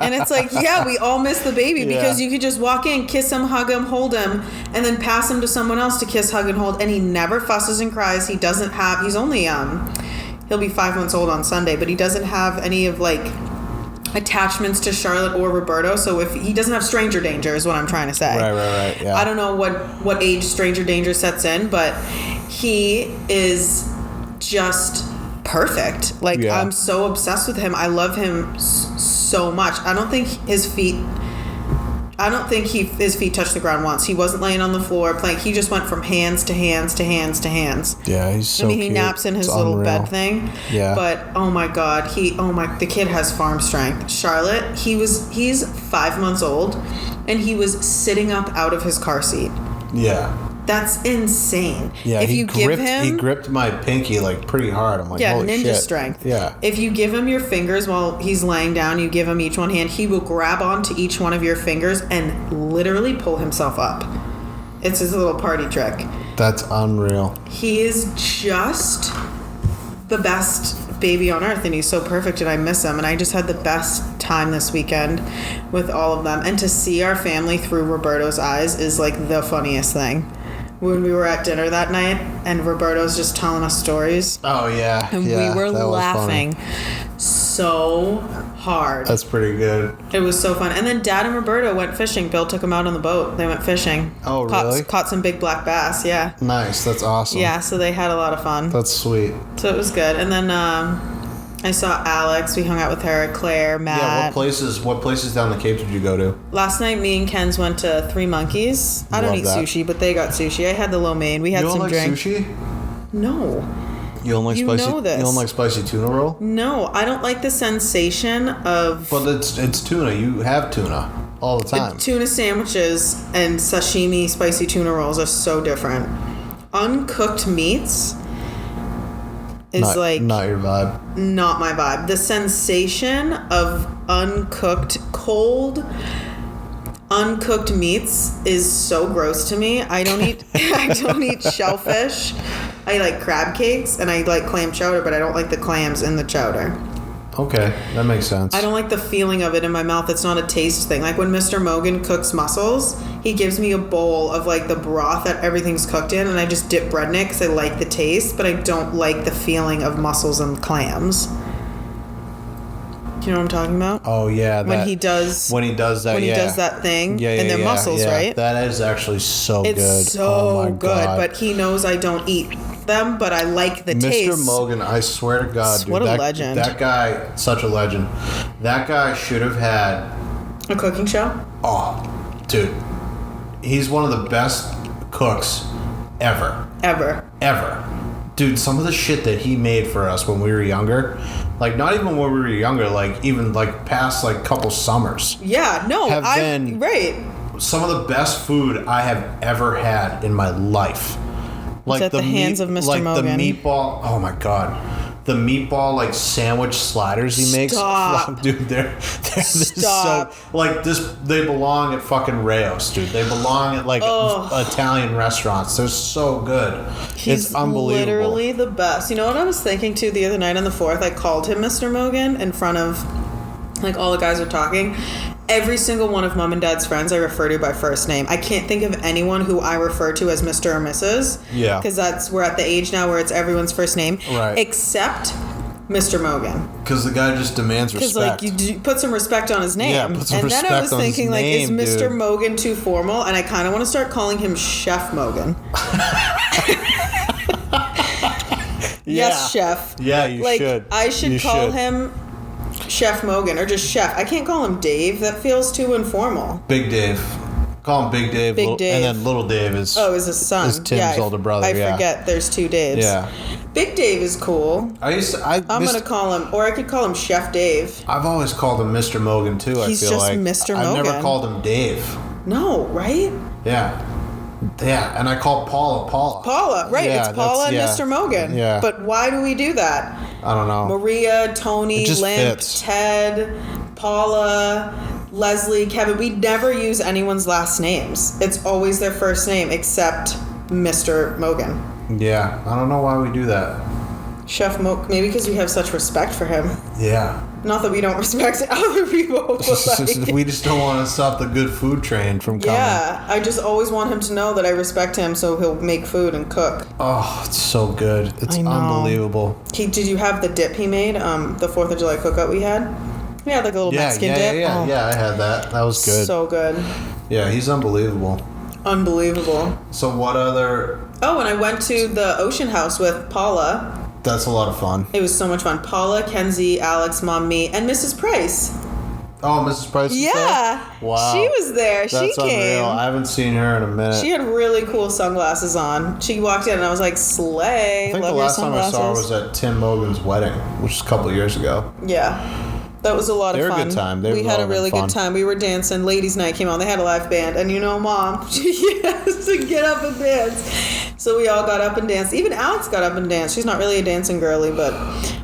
And it's like, yeah, we all miss the baby because you could just walk in, kiss him, hug him, hold him, and then pass him to someone else to kiss, hug, and hold. And he never fusses and cries. He doesn't have. He's only he'll be 5 months old on Sunday, but he doesn't have any of like attachments to Charlotte or Roberto. So if he doesn't have stranger danger, is what I'm trying to say. Right. Yeah. I don't know what age stranger danger sets in, but he is just perfect. Like, I'm so obsessed with him. I love him so much. I don't think his feet touched the ground once. He wasn't laying on the floor playing. He just went from hands to hands to hands to hands. Yeah, he's so cute. He naps in his little bed thing. Yeah. But oh my god, the kid has farm strength. Charlotte, he's 5 months old and he was sitting up out of his car seat. Yeah. That's insane. Yeah, he gripped my pinky like pretty hard. I'm like, holy ninja shit. strength. Yeah. If you give him your fingers while he's laying down, you give him each one hand, he will grab onto each one of your fingers and literally pull himself up. It's his little party trick. That's unreal. He is just the best baby on earth, and he's so perfect, and I miss him. And I just had the best time this weekend with all of them. And to see our family through Roberto's eyes is like the funniest thing. When we were at dinner that night and Roberto's just telling us stories. Oh, yeah. And we were laughing so hard. That's pretty good. It was so fun. And then Dad and Roberto went fishing. Bill took them out on the boat. They went fishing. Oh, really? Caught some big black bass, yeah. Nice. That's awesome. Yeah, so they had a lot of fun. That's sweet. So it was good. And then I saw Alex. We hung out with her, Claire, Matt. Yeah, what places down the Cape did you go to? Last night, me and Ken's went to Three Monkeys. I don't eat sushi, but they got sushi. I had the lo mein. We had some drinks. You don't like sushi? No. You don't like spicy? Know this. You don't like spicy tuna roll? No, I don't like the sensation of... But it's tuna. You have tuna all the time. Tuna sandwiches and sashimi spicy tuna rolls are so different. Uncooked meats... is not your vibe. Not my vibe. The sensation of cold uncooked meats is so gross to me. I don't eat shellfish. I like crab cakes and I like clam chowder, but I don't like the clams in the chowder. Okay, that makes sense. I don't like the feeling of it in my mouth. It's not a taste thing. Like when Mr. Mogan cooks mussels, he gives me a bowl of like the broth that everything's cooked in, and I just dip bread in it because I like the taste, but I don't like the feeling of mussels and clams. Do you know what I'm talking about? Oh yeah, when he does that thing, and they're mussels, right? That is actually so good. It's so good, but he knows I don't eat them, but I like the taste. Mr. Mogan, I swear to God, dude. What a legend. That guy, such a legend. That guy should have had... A cooking show? Oh, dude. He's one of the best cooks ever. Ever. Dude, some of the shit that he made for us when we were younger, like not even when we were younger, like even like past like couple summers. Yeah, no, have been right. Some of the best food I have ever had in my life. Like at the hands of Mr. like Mogan. The meatball. Oh my God. The meatball like sandwich sliders he makes. Stop. Dude, they're Stop. so like this. They belong at fucking Rayo's, dude. They belong at like Italian restaurants. They're so good. It's unbelievable. Literally the best. You know what I was thinking too the other night on the 4th? I called him Mr. Mogan in front of like all the guys are talking. Every single one of Mom and Dad's friends I refer to by first name. I can't think of anyone who I refer to as Mr. or Mrs. Yeah. Because we're at the age now where it's everyone's first name. Right. Except Mr. Mogan. Because the guy just demands respect. Because like you put some respect on his name. Yeah, put some and respect then I was on his thinking like, name, is Mr. dude. Mogan too formal? And I kind of want to start calling him Chef Mogan. Yes, Chef. Yeah, you should. I should call him Chef Mogan or just Chef. I can't call him Dave. That feels too informal. Big Dave. Call him Big Dave. Big Dave. And then Little Dave is... Oh, is his son. Is Tim's older brother, I forget there's 2 Daves. Yeah. Big Dave is cool. I'm going to call him, or I could call him Chef Dave. I've always called him Mr. Mogan, too, He's I feel just like. Mr. Mogan. I've never called him Dave. No, right? Yeah. Yeah, and I call Paula. Paula, right. Yeah, it's Paula and yeah. Mr. Mogan. Yeah. But why do we do that? I don't know. Maria, Tony, It just Limp, fits. Ted, Paula, Leslie, Kevin. We never use anyone's last names. It's always their first name except Mr. Mogan. Yeah, I don't know why we do that. Chef Mogan. Maybe because we have such respect for him. Yeah. Not that we don't respect other people. But like, We just don't want to stop the good food train from coming. yeah, I just always want him to know that I respect him, so he'll make food and cook. Oh, it's so good. It's I know. unbelievable. Did you have the dip he made? The 4th of July cookout we had? We had like a little Mexican dip. Yeah, I had that. That was good. So good. Yeah, he's unbelievable. Unbelievable. So what other... Oh, and I went to the Ocean House with Paula. That's a lot of fun. It was so much fun. Paula, Kenzie, Alex, Mom, me, and Mrs. Price. Oh, Mrs. Price was there? Wow. She was there. That's She came. unreal. I haven't seen her in a minute. She had really cool sunglasses on. She walked in and I was like, slay. I think Love the your last time I sunglasses. saw her was at Tim Mogan's wedding, which was a couple of years ago. Yeah. That was a lot of They were a fun. good time. We had a really good time. We were dancing. Ladies' night came on. They had a live band. And you know, Mom, she has to get up and dance. So we all got up and danced. Even Alex got up and danced. She's not really a dancing girly, but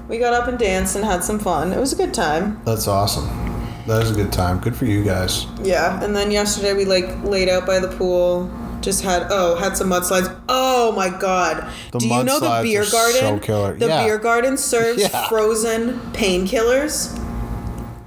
we got up and danced and had some fun. It was a good time. That's awesome. That was a good time. Good for you guys. Yeah. And then yesterday we laid out by the pool. Just had some mudslides. Oh my God. Do you know the beer garden? So killer. The beer garden serves frozen painkillers.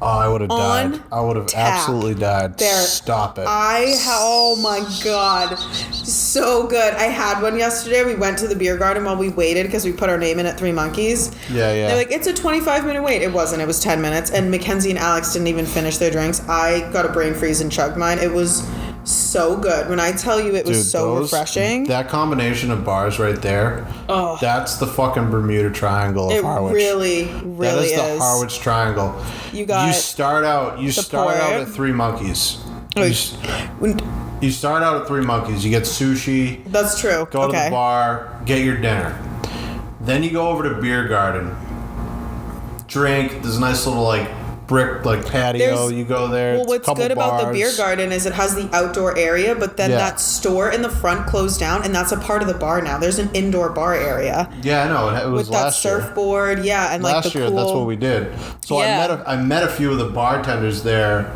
Oh, I would have On died. I would have tap. absolutely died. There. Stop it. Oh my God. So good. I had one yesterday. We went to the beer garden while we waited because we put our name in at Three Monkeys. Yeah. They're like, it's a 25-minute wait. It wasn't. It was 10 minutes. And Mackenzie and Alex didn't even finish their drinks. I got a brain freeze and chugged mine. It was so good. When I tell you it was refreshing. That combination of bars right there, that's the fucking Bermuda Triangle of Harwich. It really that is the Harwich Triangle. You start out at Three Monkeys. You start out at Three Monkeys. You get sushi. That's true. Go to the bar, get your dinner. Then you go over to Beer Garden. Drink. There's a nice little brick patio. You go there. Well, what's good about the beer garden is it has the outdoor area, but then that store in the front closed down, and that's a part of the bar now. There's an indoor bar area. Yeah, I know. It was with that surfboard. Yeah, and last year that's what we did. So I met a few of the bartenders there,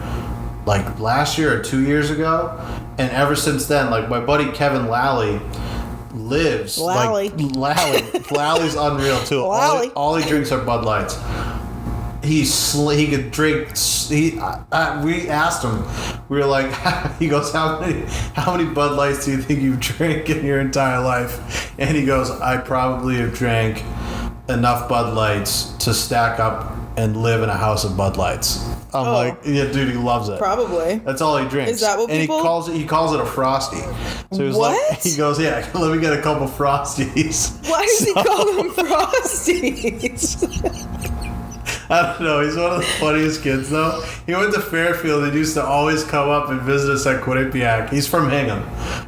last year or 2 years ago, and ever since then, my buddy Kevin Lally lives Lally's unreal too. All he drinks are Bud Lights. He could drink. We asked him. We were like, he goes, how many Bud Lights do you think you've drank in your entire life? And he goes, I probably have drank enough Bud Lights to stack up and live in a house of Bud Lights. I'm like, yeah, dude, he loves it. Probably. That's all he drinks. Is that what people... And he calls it a Frosty. So he's what? Like, he goes, yeah, let me get a couple Frosties. Why does he call them Frosties? I don't know. He's one of the funniest kids, though. He went to Fairfield and used to always come up and visit us at Quinnipiac. He's from Hingham.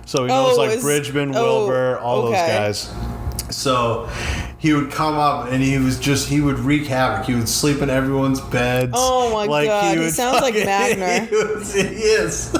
So he knows, Bridgman, Wilbur, all those guys. So he would come up and he would wreak havoc. He would sleep in everyone's beds. Oh my God. He sounds like Magner. He is.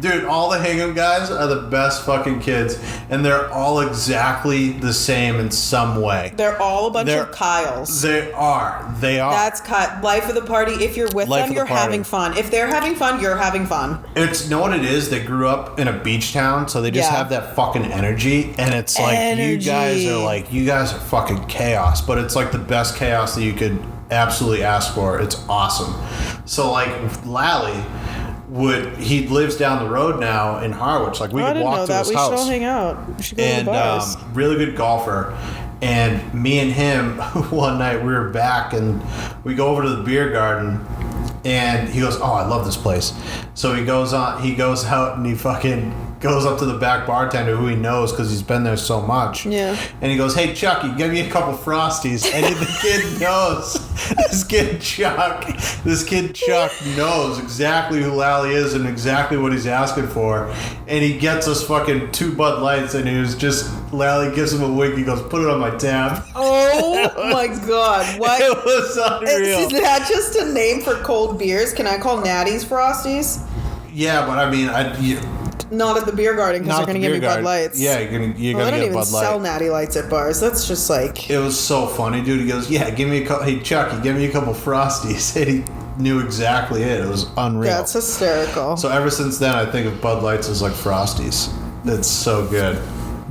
Dude, all the Hingham guys are the best fucking kids. And they're all exactly the same in some way. They're all a bunch of Kyles. They are. That's life of the party. If you're with them, you're having fun. If they're having fun, you're having fun. Know what it is? They grew up in a beach town, so they just have that fucking energy. And it's like, you guys are fucking chaos, but it's like the best chaos that you could absolutely ask for. It's awesome. So like Lally he lives down the road now in Harwich. Like we could walk to his house. We should all hang out. We should go to the bars. Really good golfer. And me and him one night we were back and we go over to the beer garden and he goes, "Oh, I love this place." So he goes out and he fucking goes up to the back bartender who he knows because he's been there so much. Yeah. And he goes, "Hey, Chucky, give me a couple Frosties." And the kid knows. This kid Chuck knows exactly who Lally is and exactly what he's asking for. And he gets us fucking 2 Bud Lights and Lally gives him a wink. He goes, "Put it on my tab." Oh my God. What? It was unreal. Is that just a name for cold beers? Can I call Natty's Frosties? Yeah, but I mean, not at the beer garden because they're going to give me Bud Lights. Yeah, you're gonna get a Bud Light. They don't even sell Natty Lights at bars. That's just like... It was so funny, dude. He goes, "Yeah, give me a couple... Hey, Chucky, give me a couple Frosties." And he knew exactly it. It was unreal. That's hysterical. So ever since then, I think of Bud Lights as like Frosties. It's so good.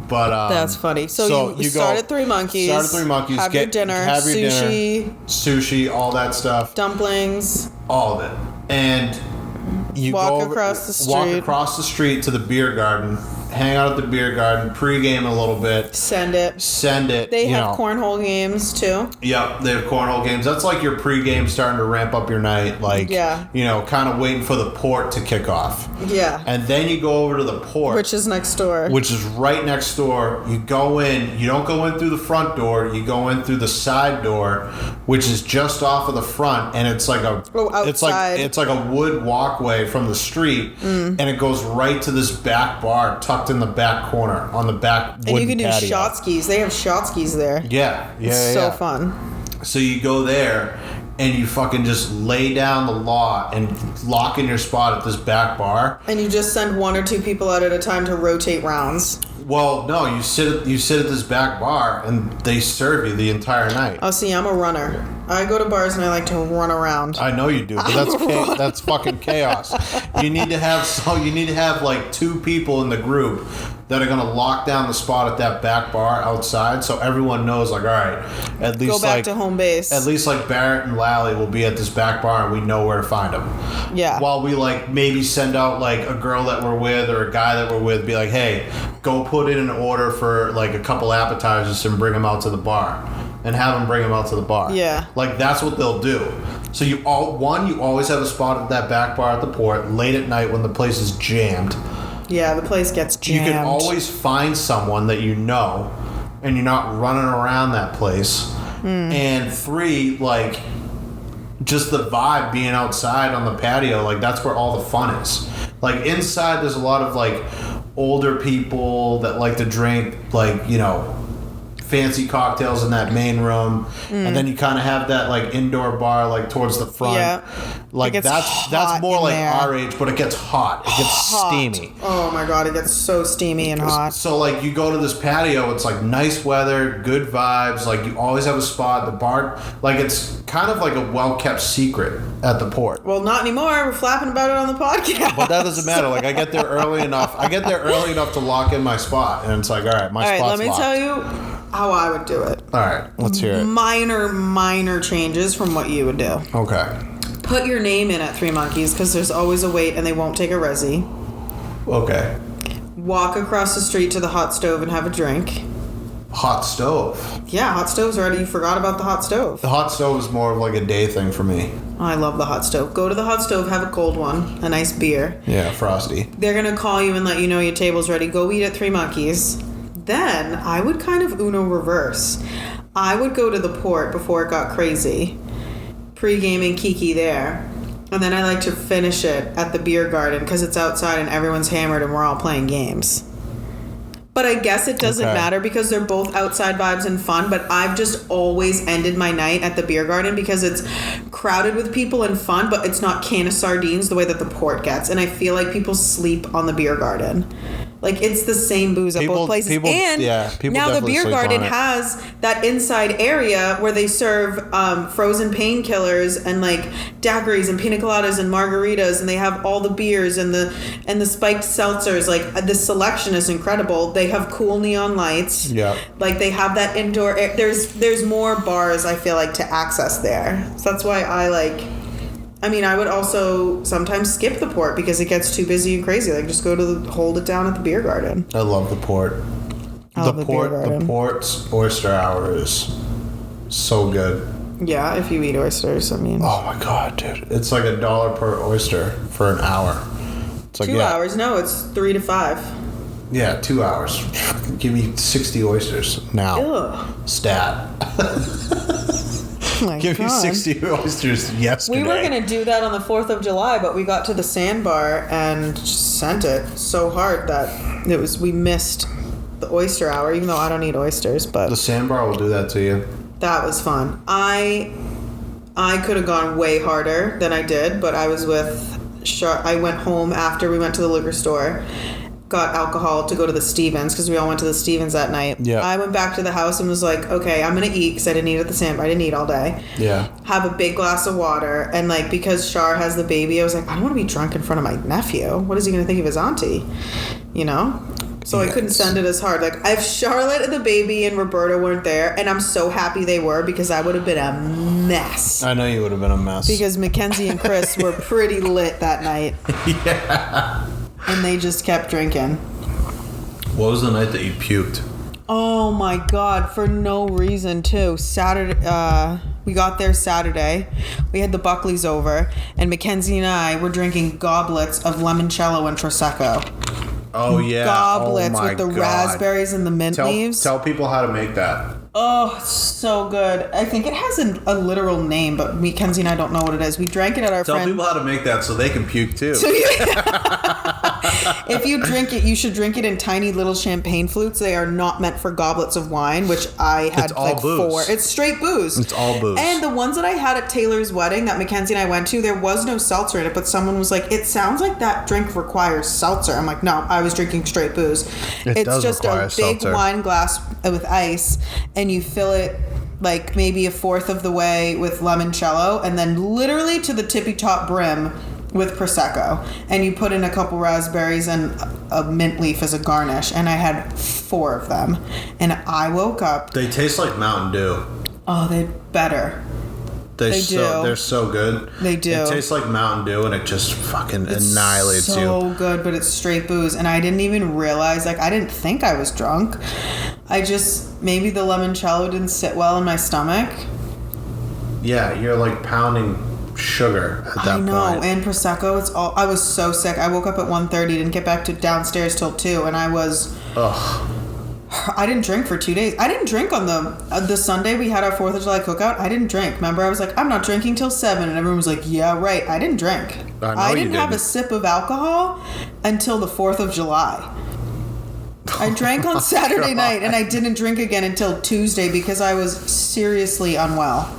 But that's funny. So you start at Three Monkeys. Have your dinner. Sushi, all that stuff. Dumplings. All of it. And... You walk across the street to the beer garden, hang out at the beer garden, pregame a little bit. Send it. They have cornhole games too. Yep, they have cornhole games. That's like your pregame starting to ramp up your night. Like, kind of waiting for the port to kick off. Yeah. And then you go over to the port. Which is next door. Which is right next door. You go in. You don't go in through the front door. You go in through the side door, which is just off of the front. And it's like outside. It's like a wood walkway from the street. And it goes right to this back bar tucked in the back corner on the back wooden patio. And you can do shot skis. They have shot skis there. Yeah. It's so fun. So you go there and you fucking just lay down the law and lock in your spot at this back bar. And you just send 1 or 2 people out at a time to rotate rounds. Well, no, you sit at this back bar and they serve you the entire night. Oh, see, I'm a runner. I go to bars and I like to run around. I know you do, but that's fucking chaos. You need to have like 2 people in the group that are going to lock down the spot at that back bar outside, so everyone knows, like, all right, at least go back to home base. At least like Barrett and Lally will be at this back bar and we know where to find them. Yeah. While we like maybe send out like a girl that we're with or a guy that we're with, be like, "Hey, go put in an order for like a couple appetizers and bring them out to the bar," and have them bring them out to the bar. Yeah. Like that's what they'll do. So you always have a spot at that back bar at the port late at night when the place is jammed. Yeah, the place gets jammed. You can always find someone that you know, and you're not running around that place. And 3, like, just the vibe being outside on the patio, like, that's where all the fun is. Like, inside, there's a lot of, like, older people that like to drink, like, fancy cocktails in that main room, and then you kind of have that like indoor bar like towards the front. Yeah. Like that's more like our age, but it gets hot. It gets steamy. Oh my God, it gets so steamy and hot. So like you go to this patio, it's like nice weather, good vibes, like you always have a spot. The bar, like it's kind of like a well-kept secret at the port. Well, not anymore. We're flapping about it on the podcast. But that doesn't matter. Like I get there early enough to lock in my spot, and it's like, all right, my spot's locked. Let me tell you how I would do it. All right, let's hear it. Minor changes from what you would do. Okay. Put your name in at Three Monkeys because there's always a wait and they won't take a resi. Okay. Walk across the street to the hot stove and have a drink. Hot stove. Yeah, hot stove's already. You forgot about the hot stove. The hot stove is more of like a day thing for me. Oh, I love the hot stove. Go to the hot stove, have a cold one, a nice beer. Yeah, frosty. They're going to call you and let you know your table's ready. Go eat at Three Monkeys. Then I would kind of Uno reverse. I would go to the Port before it got crazy. Pre-game and Kiki there. And then I like to finish it at the beer garden because it's outside and everyone's hammered and we're all playing games. But I guess it doesn't matter because they're both outside vibes and fun. But I've just always ended my night at the beer garden because it's crowded with people and fun, but it's not can of sardines the way that the Port gets. And I feel like people sleep on the beer garden. Like, it's the same booze at both places. People now the beer garden has that inside area where they serve frozen painkillers and, like, daiquiris and pina coladas and margaritas, and they have all the beers and the spiked seltzers. Like, the selection is incredible. They have cool neon lights. Yeah. Like, they have that indoor air. There's more bars, I feel like, to access there. So that's why I would also sometimes skip the Port because it gets too busy and crazy. Like, just go to hold it down at the beer garden. I love the Port. The Port's oyster hour is so good. Yeah, if you eat oysters, I mean. Oh my god, dude! It's like $1 per oyster for an hour. It's like 2 hours? No, it's 3 to 5. Yeah, 2 hours. Give me 60 oysters now. Ugh. Stat. Give me 60 oysters yesterday. We were going to do that on the 4th of July, but we got to the sandbar and just sent it so hard that we missed the oyster hour, even though I don't eat oysters. But the sandbar will do that to you. That was fun. I could have gone way harder than I did, but I was with I went home after we went to the liquor store, got alcohol to go to the Stevens because we all went to the Stevens that night. Yeah. I went back to the house and was like, okay, I'm going to eat because I didn't eat at the sandbar. I didn't eat all day. Yeah. Have a big glass of water. And, like, because Shar has the baby, I was like, I don't want to be drunk in front of my nephew. What is he going to think of his auntie? You know? So I couldn't send it as hard. Like, if Charlotte and the baby and Roberta weren't there, and I'm so happy they were because I would have been a mess. I know you would have been a mess. Because Mackenzie and Chris were pretty lit that night. Yeah. And they just kept drinking. What was the night that you puked? Oh my god, for no reason too. Saturday, we got there Saturday. We had the Buckleys over, and Mackenzie and I were drinking goblets of limoncello and Prosecco. Oh yeah, goblets with the raspberries and the mint leaves. Tell people how to make that. Oh, it's so good. I think it has a literal name, but Mackenzie and I don't know what it is. We drank it at our Tell people how to make that so they can puke too. If you drink it, you should drink it in tiny little champagne flutes. They are not meant for goblets of wine, which I had like booze. 4. It's straight booze. It's all booze. And the ones that I had at Taylor's wedding that Mackenzie and I went to, there was no seltzer in it, but someone was like, it sounds like that drink requires seltzer. I'm like, no, I was drinking straight booze. It's just a big wine glass with ice, and you fill it like maybe a fourth of the way with limoncello, and then literally to the tippy top brim with Prosecco, and you put in a couple raspberries and a mint leaf as a garnish, and I had 4 of them, and I woke up. They taste like Mountain Dew. Oh, they better. They do. They're so good. They do. It tastes like Mountain Dew, and it just fucking annihilates you. So good, but it's straight booze, and I didn't even realize. Like, I didn't think I was drunk. I just maybe the limoncello didn't sit well in my stomach. Yeah, you're like pounding sugar at that point. I know, and Prosecco. It's all. I was so sick. I woke up at 1:30, didn't get back to downstairs till 2, and I was. Ugh. I didn't drink for 2 days. I didn't drink on the Sunday we had our 4th of July cookout. I didn't drink. Remember, I was like, I'm not drinking till 7. And everyone was like, yeah, right. I didn't drink. I didn't have a sip of alcohol until the 4th of July. I drank on Saturday night, and I didn't drink again until Tuesday because I was seriously unwell.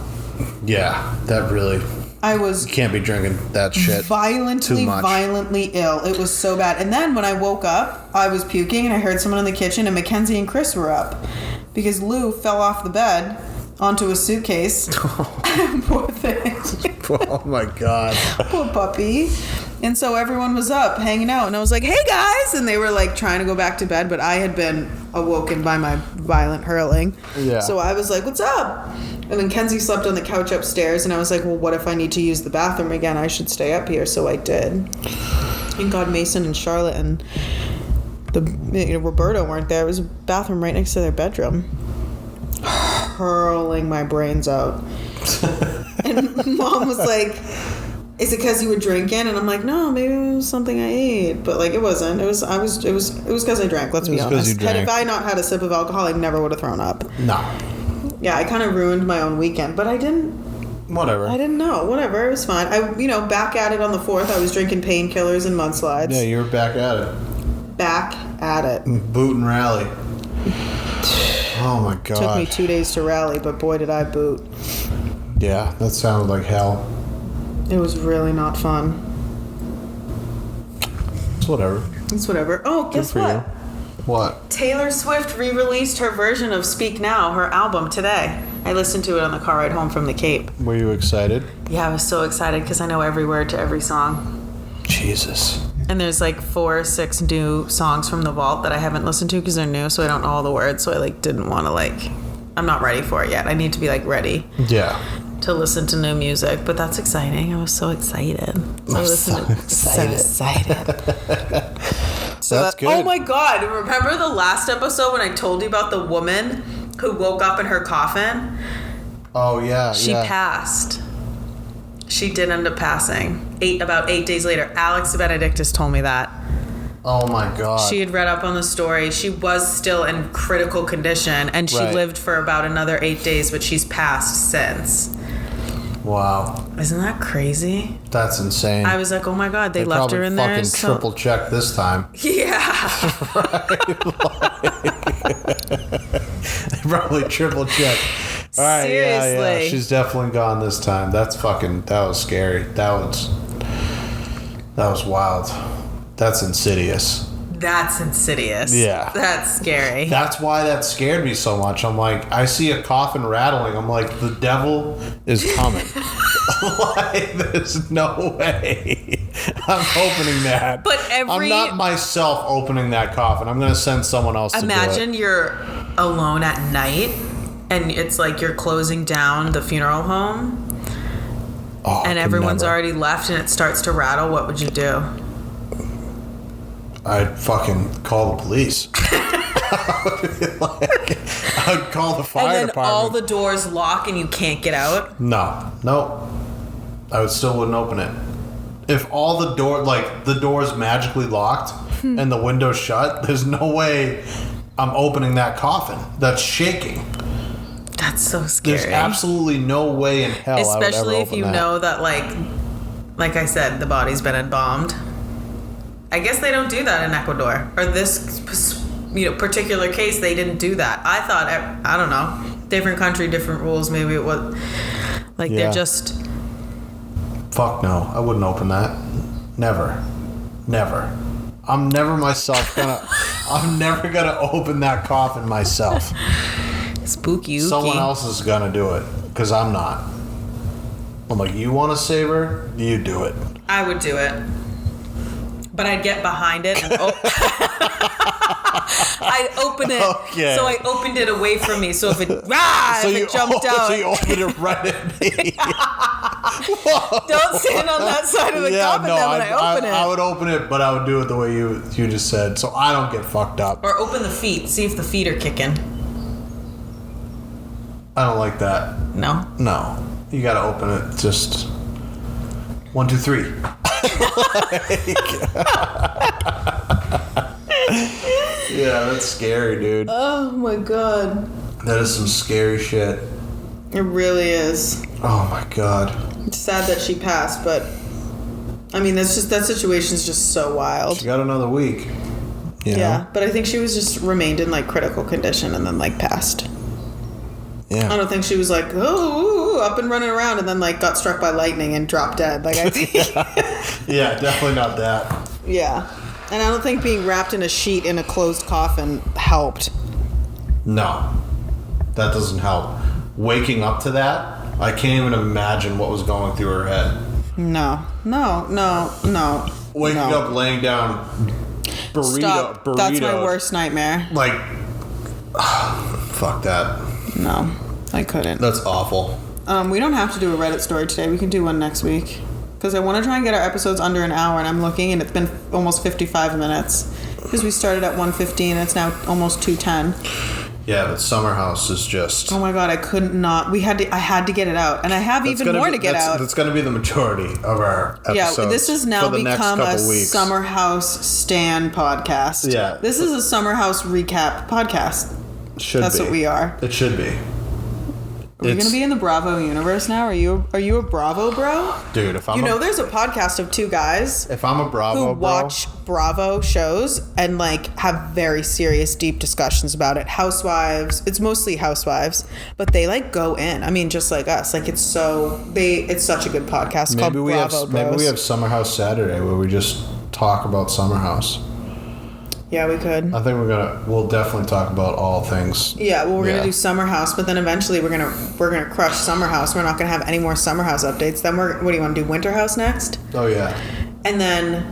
Yeah, that really... I was... You can't be drinking that shit violently ill. It was so bad. And then when I woke up, I was puking, and I heard someone in the kitchen, and Mackenzie and Chris were up because Lou fell off the bed onto a suitcase. Poor thing. Oh my god. Poor puppy. And so everyone was up hanging out, and I was like, hey guys, and they were like trying to go back to bed, but I had been awoken by my violent hurling. Yeah. So I was like, what's up? And then Kenzie slept on the couch upstairs, and I was like, well, what if I need to use the bathroom again? I should stay up here. So I did. Thank God Mason and Charlotte and Roberta weren't there. It was a bathroom right next to their bedroom. hurling my brains out. And Mom was like, is it because you were drinking? And I'm like, no, maybe it was something I ate. But like, it wasn't. It was because I drank, let's be honest. If I not had a sip of alcohol, I never would have thrown up. No. Yeah, I kind of ruined my own weekend, but I didn't. Whatever. I didn't know. Whatever. It was fine. Back at it on the 4th. I was drinking painkillers and mudslides. Yeah, you were back at it. Back at it. Boot and rally. Oh my God. Took me 2 days to rally, but boy did I boot. Yeah, that sounded like hell. It was really not fun. It's whatever. It's whatever. Oh, guess what? You. What? Taylor Swift re-released her version of Speak Now, her album, today. I listened to it on the car ride home from the Cape. Were you excited? Yeah, I was so excited because I know every word to every song. Jesus. And there's like 4 or 6 new songs from the vault that I haven't listened to because they're new, so I don't know all the words. So I didn't want to I'm not ready for it yet. I need to be ready. Yeah. To listen to new music, but that's exciting. I was so excited. So excited. So that's good. Oh my God! Remember the last episode when I told you about the woman who woke up in her coffin? Oh yeah. She passed. She did end up passing. About 8 days later. Alex Benedictus told me that. Oh my God. She had read up on the story. She was still in critical condition, and she lived for about another 8 days, but she's passed since. Wow. Isn't that crazy? That's insane. I was like, oh my God, they left her in there. Fucking triple check this time. Yeah. They probably triple check. All right, seriously. Yeah. She's definitely gone this time. That was scary. That was wild. That's insidious. That's insidious. Yeah. That's scary. That's why that scared me so much. I'm like, I see a coffin rattling. I'm like, the devil is coming. There's no way I'm opening that. But I'm not myself opening that coffin. I'm going to send someone else to do it. Imagine you're alone at night and it's you're closing down the funeral home and everyone's already left and it starts to rattle. What would you do? I'd fucking call the police. I'd call the fire department. And then all the doors lock and you can't get out? No. I still wouldn't open it. If all the door's magically locked and the window's shut, there's no way I'm opening that coffin. That's shaking. That's so scary. There's absolutely no way in hell I would ever open that. Especially if you know that, like I said, the body's been embalmed. I guess they don't do that in Ecuador. Or this particular case, they didn't do that. I thought, I don't know, different country, different rules. Maybe it was, they're just... Fuck no. I wouldn't open that. Never. I'm never gonna open that coffin myself. Spooky. Someone else is gonna do it, because I'm not. I'm like, you want to save her? You do it. I would do it. But I'd get behind it and I'd open it. Okay. So I opened it away from me. So if it jumped out. So you opened it right at me. Don't stand on that side of the coffin when I open it. I would open it, but I would do it the way you just said, so I don't get fucked up. Or open the feet. See if the feet are kicking. I don't like that. No? No. You gotta open it just 1, 2, 3. Yeah, that's scary, dude. Oh my God. That is some scary shit. It really is. Oh my God. It's sad that she passed, but I mean, that situation's just so wild. She got another week. Yeah, but I think she was just remained in critical condition and then passed. Yeah. I don't think she was up and running around and then got struck by lightning and dropped dead. I think. Yeah, definitely not that. Yeah. And I don't think being wrapped in a sheet in a closed coffin helped. No. That doesn't help. Waking up to that, I can't even imagine what was going through her head. No. Waking up, laying down, burrito. That's my worst nightmare. Fuck that. No, I couldn't. That's awful. We don't have to do a Reddit story today. We can do one next week. Because I want to try and get our episodes under an hour, and I'm looking, and it's been almost 55 minutes. Because we started at 1:15, and it's now almost 2:10. Yeah, but Summer House is just... Oh my God, I couldn't not. I had to get it out. And I have even more to get out. That's going to be the majority of our episodes. Yeah, this has now become a weeks. Summer House Stan podcast. Yeah. This is a Summer House recap podcast. That's what we are. It should be. Are we going to be in the Bravo universe now? Are you a Bravo bro? Dude, if I'm there's a podcast of two guys. If I'm a Bravo who watch Bravo shows and like have very serious, deep discussions about it. Housewives. It's mostly Housewives, but they like go in. I mean, just like us. Like it's such a good podcast called Bravo Bros. Maybe we have Summer House Saturday where we just talk about Summer House. Yeah, we could. I think we'll definitely talk about all things. Yeah, well, we're gonna do Summer House, but then eventually we're gonna crush Summer House. We're not gonna have any more Summer House updates. Then what do you want to do? Winter House next? Oh yeah. And then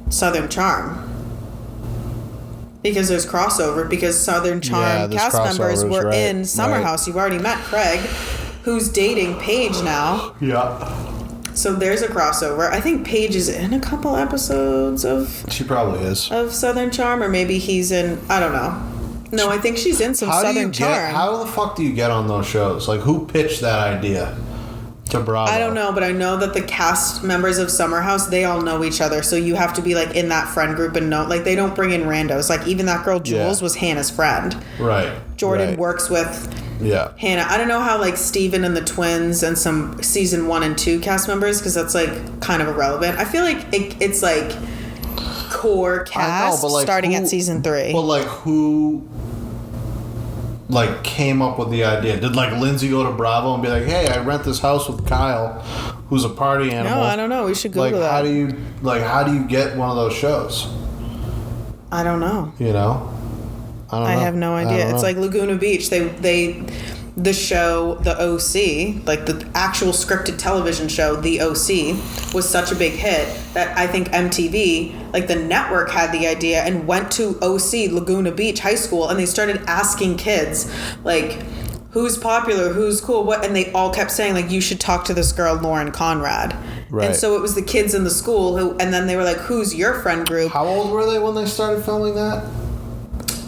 Southern Charm, because there's crossover. Because Southern Charm cast members were in Summer House. You've already met Craig, who's dating Paige now. Yeah. So there's a crossover. I think Paige is in a couple episodes of... She probably is. Of Southern Charm, or maybe he's in... I don't know. No, I think she's in some Southern Charm. How the fuck do you get on those shows? Like, who pitched that idea to Bravo? I don't know, but I know that the cast members of Summer House, they all know each other. So you have to be, like, in that friend group and know... Like, they don't bring in randos. Like, even that girl Jules was Hannah's friend. Right. Jordan works with... Yeah. Hannah. I don't know how like Steven and the twins and some season 1 and 2 cast members, because that's like kind of irrelevant. I feel like it's like core cast starting at season 3. But like who like came up with the idea? Did like Lindsay go to Bravo and be like, "Hey, I rent this house with Kyle, who's a party animal"? No, I don't know. We should Google that. How do you get one of those shows? I don't know. You know? I have no idea. It's like Laguna Beach. The show, The OC, like the actual scripted television show, The OC, was such a big hit that I think MTV, like the network, had the idea and went to OC, Laguna Beach High School, and they started asking kids, like, who's popular, who's cool, what, and they all kept saying, like, you should talk to this girl, Lauren Conrad. Right. And so it was the kids in the school and then they were like, who's your friend group? How old were they when they started filming that?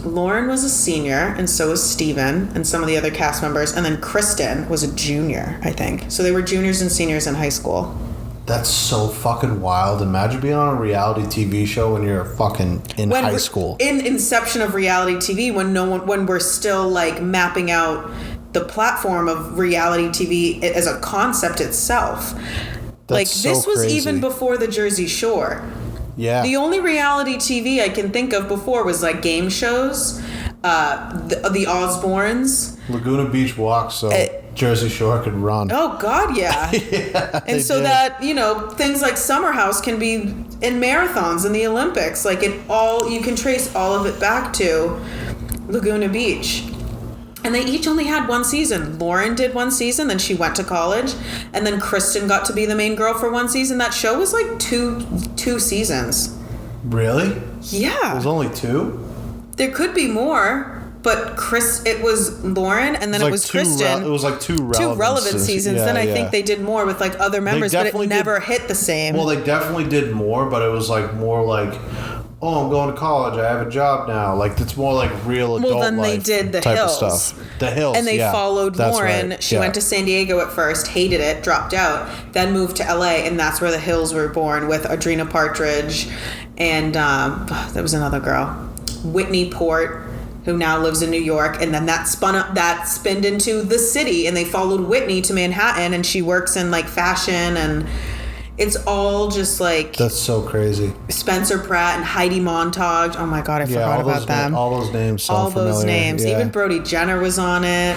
Lauren was a senior, and so was Steven and some of the other cast members, and then Kristen was a junior, I think. So they were juniors and seniors in high school. That's so fucking wild. Imagine being on a reality TV show when you're fucking in high school. In inception of reality TV, when we're still like mapping out the platform of reality TV as a concept itself. That's like so this was crazy. even before the Jersey Shore. Yeah. The only reality TV I can think of before was like game shows, the Osbournes. Laguna Beach walk so Jersey Shore could run. Oh God, yeah. Yeah, and so that, things like Summer House can be in marathons in the Olympics. Like you can trace all of it back to Laguna Beach. And they each only had one season. Lauren did one season, then she went to college, and then Kristen got to be the main girl for one season. That show was like two seasons. Really? Yeah. It was only 2? There could be more, but it was Lauren, and then it was Kristen. It was like two relevant seasons. Yeah, then I think they did more with like other members, but it never hit the same. Well, they definitely did more, but it was like more like, oh, I'm going to college. I have a job now. Like, it's more like real adult life. Well, then they did The type Hills. Of stuff. The Hills, and they followed Lauren. Right. She went to San Diego at first, hated it, dropped out, then moved to LA, and that's where The Hills were born with Adrena Partridge, and there was another girl, Whitney Port, who now lives in New York, and then that spinned into The City, and they followed Whitney to Manhattan, and she works in like fashion, and it's all just like... That's so crazy. Spencer Pratt and Heidi Montage. Oh my God, I forgot about them. All those names sound all familiar. Those names. Yeah. Even Brody Jenner was on it.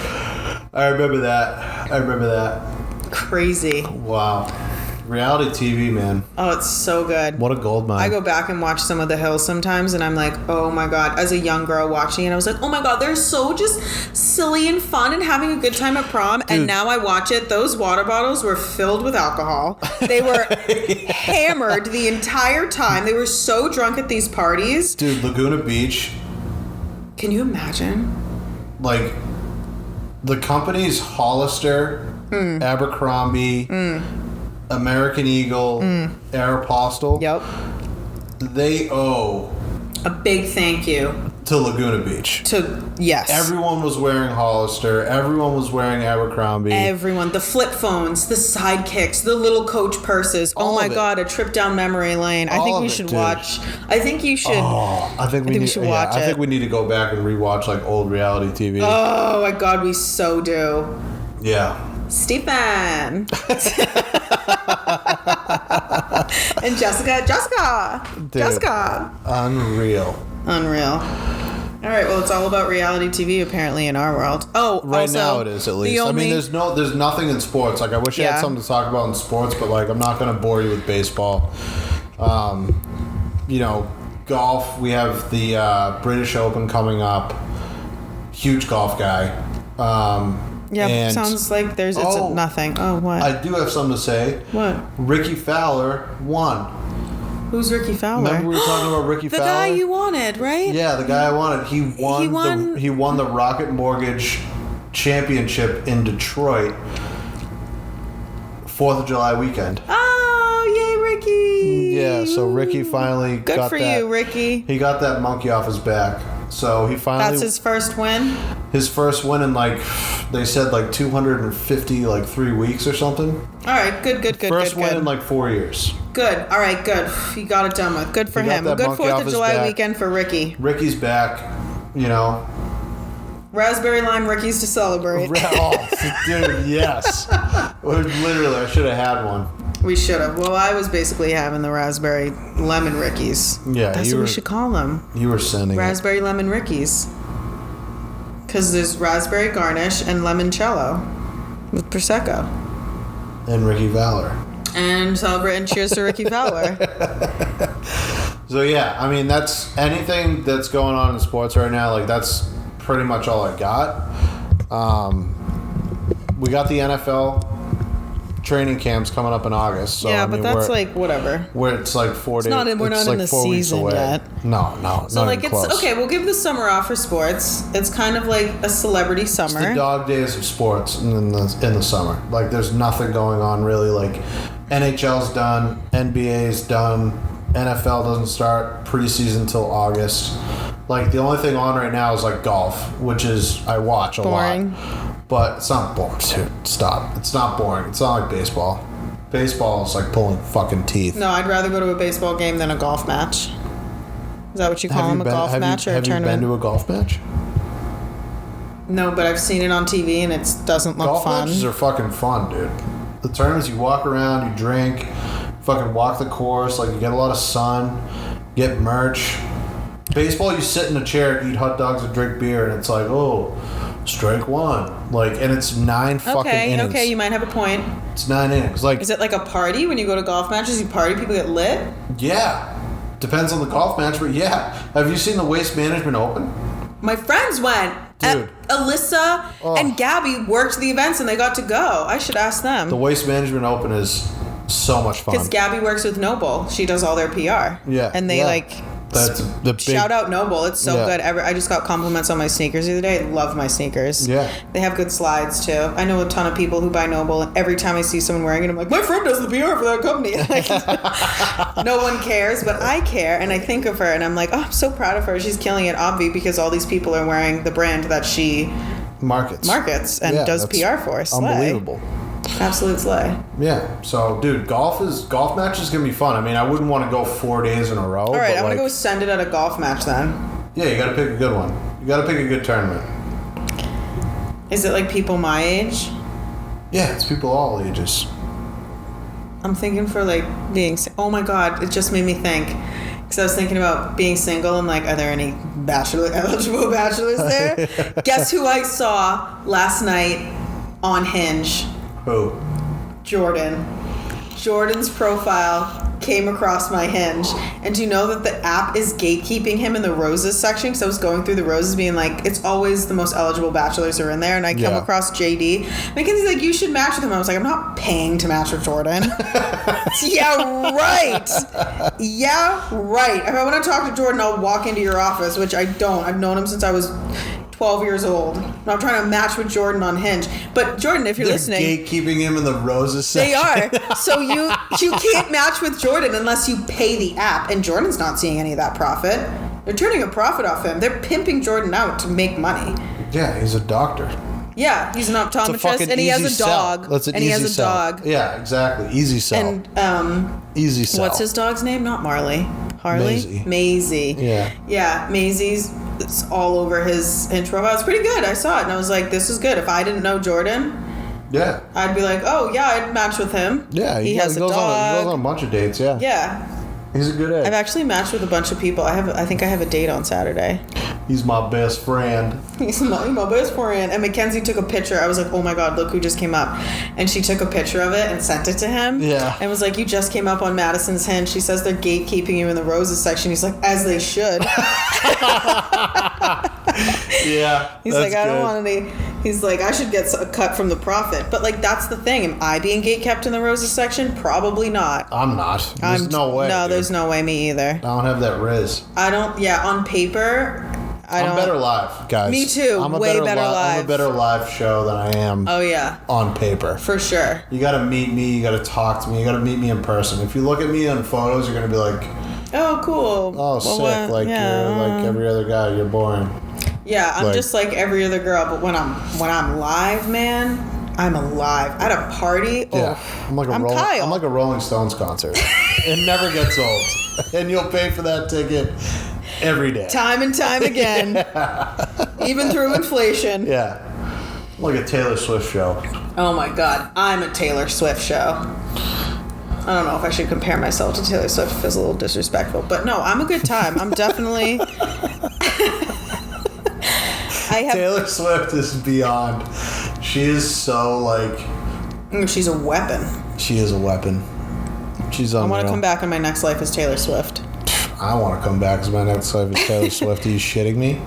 I remember that. Crazy. Wow. Reality TV, man. Oh, it's so good. What a gold mine. I go back and watch some of The Hills sometimes, and I'm like, oh my God. As a young girl watching it, I was like, oh my God, they're so just silly and fun and having a good time at prom. Dude. And now I watch it. Those water bottles were filled with alcohol. They were hammered the entire time. They were so drunk at these parties. Dude, Laguna Beach. Can you imagine? Like, the companies Hollister, Abercrombie, American Eagle, Aeropostale. Yep. They owe a big thank you to to Laguna Beach. Yes. Everyone was wearing Hollister. Everyone was wearing Abercrombie. Everyone. The flip phones, the sidekicks, the little Coach purses. Oh my God, a trip down memory lane. I think we should watch. I think you should. I think we should watch it. I think we need to go back and rewatch like old reality TV. Oh my God, we so do. Yeah. Stephen. And Jessica. Dude, Jessica. Unreal. All right, well, it's all about reality TV apparently in our world. Oh, right also, now it is at least. I mean, there's nothing in sports. Like, I wish I had something to talk about in sports, but like, I'm not going to bore you with baseball. You know, golf. We have the British Open coming up. Huge golf guy. Yeah, sounds like it's nothing. Oh, what? I do have something to say. What? Ricky Fowler won. Who's Ricky Fowler? Remember we were talking about Ricky Fowler? The guy you wanted, right? Yeah, the guy I wanted. He won the Rocket Mortgage Championship in Detroit 4th of July weekend. Oh, yay, Ricky! Yeah, so Ricky finally got that. Good for you, Ricky. He got that monkey off his back. So he finally... That's his first win? His first win in they said 250 3 weeks or something. All right, good. First win in 4 years. Good. All right, good. You got it done with. Good for him. Good 4th of July weekend for Ricky. Ricky's back, you know. Raspberry lime Rickies to celebrate. Dude, yes. Literally, I should have had one. We should have. Well, I was basically having the raspberry lemon Rickies. Yeah, that's what we should call them. You were sending raspberry lemon Rickies. Because there's raspberry garnish and limoncello with prosecco. And Ricky Fowler. And celebrate and cheers to Ricky Fowler. So yeah, I mean that's anything that's going on in sports right now. That's pretty much all I got. We got the NFL training camps coming up in August. So, yeah, but that's whatever. Where it's 4 days. We're not in the season yet. No. So it's close. Okay. We'll give the summer off for sports. It's kind of like a celebrity summer. It's the dog days of sports in the summer. There's nothing going on really. NHL's done, NBA's done, NFL doesn't start preseason till August. The only thing on right now is golf, which is I watch a lot. But it's not boring, dude. Stop. It's not boring. It's not like baseball. Baseball is pulling fucking teeth. No, I'd rather go to a baseball game than a golf match. Is that what you call them, a golf match or a tournament? Have you been to a golf match? No, but I've seen it on TV and it doesn't look fun. Golf matches are fucking fun, dude. The tournaments, you walk around, you drink, fucking walk the course, you get a lot of sun, get merch. Baseball, you sit in a chair, eat hot dogs and drink beer, and it's strike one. And it's 9 fucking innings. Okay, you might have a point. It's 9 innings. Is it like a party when you go to golf matches? You party, people get lit? Yeah. Depends on the golf match, but yeah. Have you seen the Waste Management Open? My friends went. Dude. Alyssa and Gabby worked the events and they got to go. I should ask them. The Waste Management Open is so much fun. Because Gabby works with Noble. She does all their PR. Yeah. And they That's the big... Shout out Noble. It's so good. I just got compliments on my sneakers the other day. I love my sneakers. Yeah. They have good slides too. I know a ton of people who buy Noble, and every time I see someone wearing it, I'm like, my friend does the PR for that company. No one cares, but I care, and I think of her, and I'm like, oh, I'm so proud of her. She's killing it, obvi, because all these people are wearing the brand that she markets and does PR for. Slay. Unbelievable. Absolute slay. Yeah. So, dude, golf match is gonna be fun. I mean, I wouldn't want to go 4 days in a row. All right, I'm gonna go send it at a golf match then. Yeah, you gotta pick a good one. You gotta pick a good tournament. Is it people my age? Yeah, it's people all ages. I'm thinking for being. Oh my god, it just made me think. Because I was thinking about being single and are there any eligible bachelors there? Guess who I saw last night on Hinge? Who? Jordan. Jordan's profile came across my Hinge. And do you know that the app is gatekeeping him in the roses section? Because I was going through the roses being it's always the most eligible bachelors are in there. And I come across JD. Mackenzie's you should match with him. I was I'm not paying to match with Jordan. Yeah, right. Yeah, right. If I want to talk to Jordan, I'll walk into your office, which I don't. I've known him since I was 12 years old. I'm trying to match with Jordan on Hinge. But Jordan, if you're listening... gatekeeping him in the roses section. They are. So you can't match with Jordan unless you pay the app. And Jordan's not seeing any of that profit. They're turning a profit off him. They're pimping Jordan out to make money. Yeah, he's a doctor. Yeah, he's an optometrist, and he has a dog. That's an and he easy has a sell. dog. Yeah, exactly. Easy sell. And easy sell. what's his dog's name? Not Marley. Harley? Maisie. Yeah. Yeah, Maisie's it's all over his Hinge profile. It's pretty good. I saw it, and I was like, this is good. If I didn't know Jordan, yeah, I'd be like, oh, yeah, I'd match with him. Yeah, he has a dog. He goes on a bunch of dates, yeah. Yeah. He's a good egg. I've actually matched with a bunch of people. I think I have a date on Saturday. He's my best friend. He's my best friend. And Mackenzie took a picture. I was like, oh my God, look who just came up. And she took a picture of it and sent it to him. Yeah. And was like, you just came up on Madison's Hinge. She says they're gatekeeping you in the roses section. He's like, as they should. Yeah. He's like, I don't want any. He's like, I should get a cut from the profit. But like, that's the thing. Am I being gatekept in the roses section? Probably not. I'm not. There's no way. No, dude. There's no way. Me either. I don't have that riz. I don't. Yeah, on paper. I'm better live, guys. Me too. I'm way better live. I'm a better live show than I am. Oh yeah. On paper, for sure. You got to meet me. You got to talk to me. You got to meet me in person. If you look at me on photos, you're gonna be like, "Oh, cool. Oh, sick. You're like every other guy. You're boring." Yeah, I'm just like every other girl. But when I'm live, man, I'm alive. At a party, yeah, I'm like a Rolling Stones concert. It never gets old, and you'll pay for that ticket. Every day. Time and time again. Even through inflation. Yeah. Like a Taylor Swift show. Oh my God. I'm a Taylor Swift show. I don't know if I should compare myself to Taylor Swift. It feels a little disrespectful. But no, I'm a good time. I'm definitely... Taylor Swift is beyond. She is so like... She's a weapon. She is a weapon. She's unreal. I want to come back in my next life as Taylor Swift. I want to come back as my next life is Taylor Swift. Are you shitting me?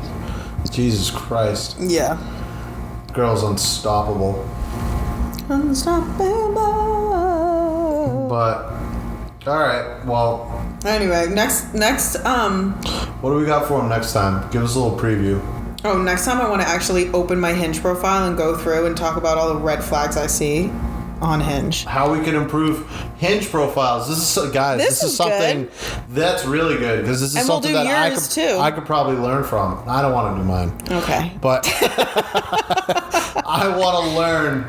Jesus Christ. Yeah. Girl's unstoppable. Unstoppable. But, alright, well. Anyway, next. What do we got for him next time? Give us a little preview. Oh, next time I want to actually open my Hinge profile and go through and talk about all the red flags I see on Hinge. How we can improve Hinge profiles. This is something that's really good because this is something that I could probably learn from. I don't want to do mine. Okay. But I want to learn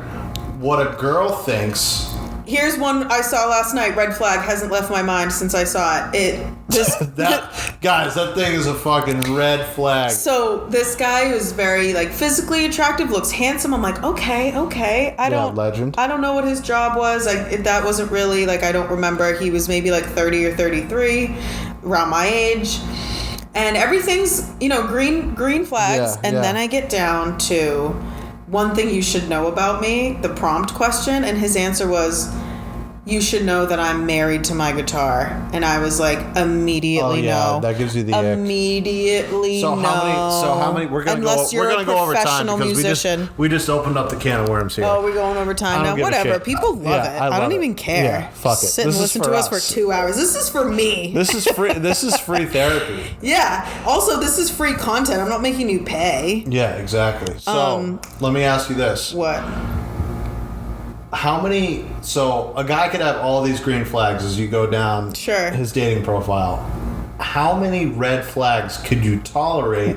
what a girl thinks. Here's one I saw last night. Red flag hasn't left my mind since I saw it. That thing is a fucking red flag. So this guy who's very like physically attractive, looks handsome. I'm like, okay. I don't know what his job was. That wasn't really like I don't remember. He was maybe like 30 or 33, around my age, and everything's green flags. Then I get down to one thing you should know about me, the prompt question, and his answer was, you should know that I'm married to my guitar. And I was like, immediately no. That gives you the immediately no. How many we're gonna go over time because we just opened up the can of worms here. Oh, we're going over time now. Whatever. People love it. I don't even care. Yeah, fuck it. Sit and listen to us for 2 hours. This is for me. This is free. This is free therapy. Yeah. Also, this is free content. I'm not making you pay. Yeah, exactly. So let me ask you this. What? So a guy could have all these green flags as you go down his dating profile. How many red flags could you tolerate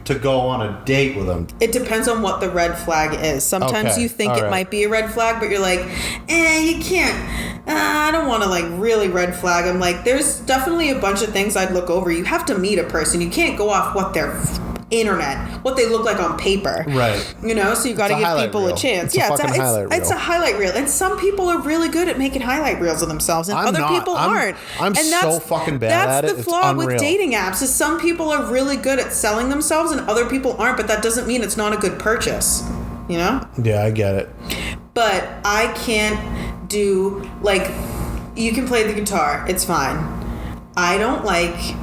to go on a date with him? It depends on what the red flag is. Sometimes you think it might be a red flag, but you're like, you can't. I don't want to like really red flag. I'm like, there's definitely a bunch of things I'd look over. You have to meet a person. You can't go off what they're what they look like on paper, right? So you got to give people a chance. It's a highlight reel, and some people are really good at making highlight reels of themselves, and other people aren't. I'm so fucking bad at it. That's the flaw with dating apps. Is some people are really good at selling themselves, and other people aren't. But that doesn't mean it's not a good purchase. Yeah, I get it. But I can't do like you can play the guitar. It's fine. I don't like.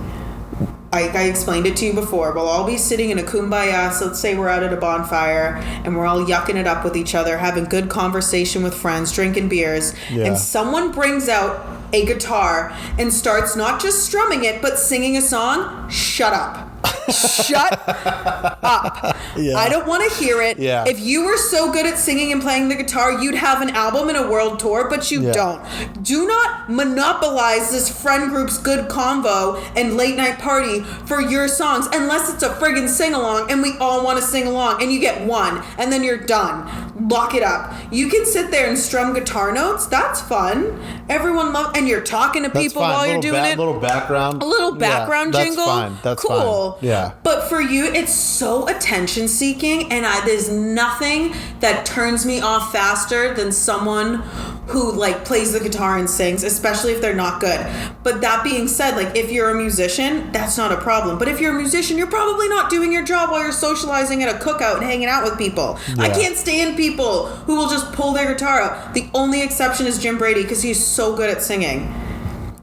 I explained it to you before. We'll all be sitting in a kumbaya. So let's say we're out at a bonfire and we're all yucking it up with each other, having good conversation with friends, drinking beers. Yeah. And someone brings out a guitar and starts not just strumming it, but singing a song. Shut up. Shut up. Yeah. I don't want to hear it. Yeah. If you were so good at singing and playing the guitar, you'd have an album and a world tour, but you don't. Do not monopolize this friend group's good convo and late night party for your songs, unless it's a friggin' sing-along and we all want to sing along and you get one and then you're done. Lock it up. You can sit there and strum guitar notes. That's fun. Everyone loves, and you're talking to people while you're doing it. A little background. A little background jingle. That's fine. That's cool. Fine. Yeah. But for you, it's so attention seeking, and there's nothing that turns me off faster than someone who like plays the guitar and sings, especially if they're not good. But that being said, like if you're a musician, that's not a problem. But if you're a musician, you're probably not doing your job while you're socializing at a cookout and hanging out with people. I can't stand people who will just pull their guitar out. The only exception is Jim Brady, because he's so good at singing.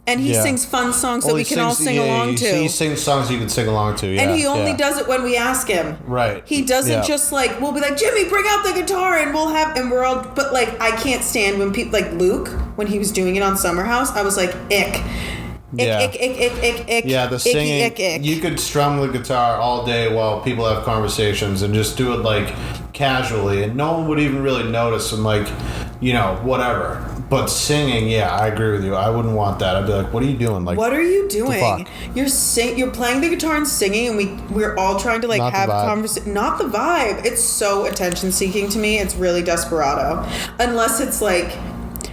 And he sings fun songs that we can all sing along to. He sings songs you can sing along to, And he only does it when we ask him. Right. He doesn't just like, we'll be like, Jimmy, bring out the guitar, and we're all, but like, I can't stand when people, like Luke, when he was doing it on Summer House, I was like, ick. Ick. Yeah, the singing. Ick. You could strum the guitar all day while people have conversations and just do it like casually, and no one would even really notice, and like, you know, whatever. But singing, I agree with you. I wouldn't want that. I'd be like, what are you doing? Like, what are you doing? The fuck? You're playing the guitar and singing, and we're all trying to like have conversation. Not the vibe. It's so attention seeking to me. It's really desperado. Unless it's like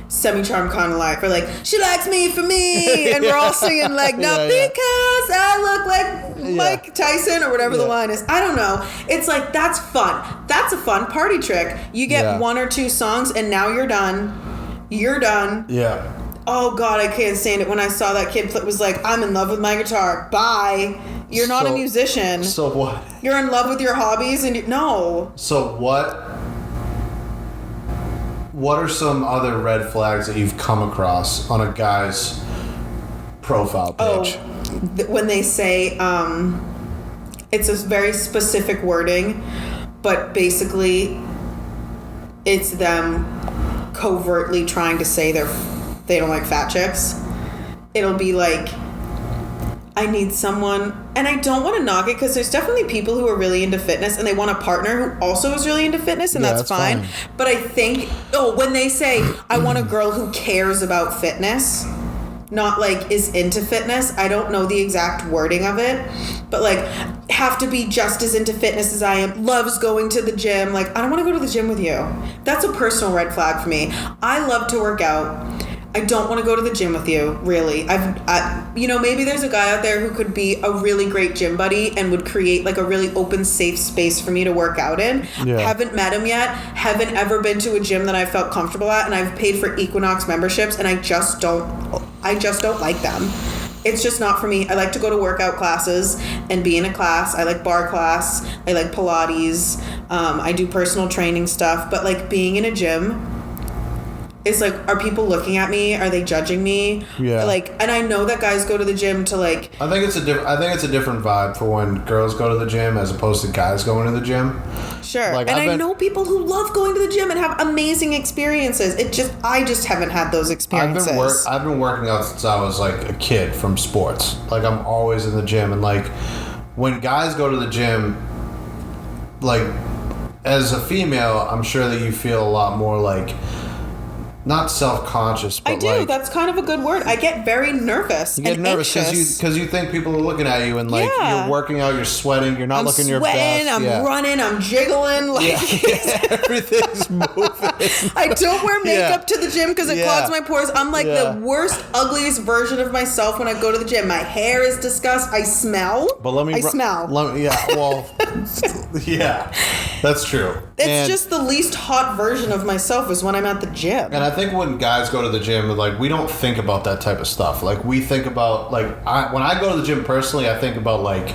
Semi-Charmed Kind of Life, or like, she likes me for me, and we're all singing like, not because I look like Mike Tyson, or whatever the line is. I don't know. It's like, that's fun. That's a fun party trick. You get one or two songs, and now you're done. You're done. Yeah. Oh God, I can't stand it when I saw that kid was like, I'm in love with my guitar. Bye. You're not a musician. So what? You're in love with your hobbies, and no. So what are some other red flags that you've come across on a guy's profile page? When they say, it's a very specific wording, but basically it's them covertly trying to say they don't like fat chicks. It'll be like, I need someone, and I don't want to knock it, because there's definitely people who are really into fitness and they want a partner who also is really into fitness, and that's fine. But I think, when they say, I want a girl who cares about fitness, not like is into fitness, I don't know the exact wording of it, but like have to be just as into fitness as I am, loves going to the gym. Like, I don't want to go to the gym with you. That's a personal red flag for me. I love to work out. I don't want to go to the gym with you, really. Maybe there's a guy out there who could be a really great gym buddy and would create like a really open, safe space for me to work out in. Yeah. Haven't met him yet. Haven't ever been to a gym that I felt comfortable at, and I've paid for Equinox memberships, and I just don't like them. It's just not for me. I like to go to workout classes and be in a class. I like bar class. I like Pilates. I do personal training stuff, but like being in a gym, it's like, are people looking at me? Are they judging me? Yeah. Like, and I know that guys go to the gym to like. I think it's a different vibe for when girls go to the gym as opposed to guys going to the gym. Sure. Like, I know people who love going to the gym and have amazing experiences. I just haven't had those experiences. I've been working out since I was like a kid from sports. Like, I'm always in the gym, and like when guys go to the gym, like as a female, I'm sure that you feel a lot more like. Not self-conscious, but I do. Like, that's kind of a good word. I get very nervous. You get nervous because you think people are looking at you, and like you're working out, you're sweating, you're not looking your best. I'm running, I'm jiggling, like everything's moving. I don't wear makeup to the gym because it clogs my pores. I'm like the worst, ugliest version of myself when I go to the gym. My hair is disgust. I smell. But smell. That's true. It's just the least hot version of myself is when I'm at the gym. And I think when guys go to the gym, like, we don't think about that type of stuff. Like, we think about, like, when I go to the gym personally, I think about, like,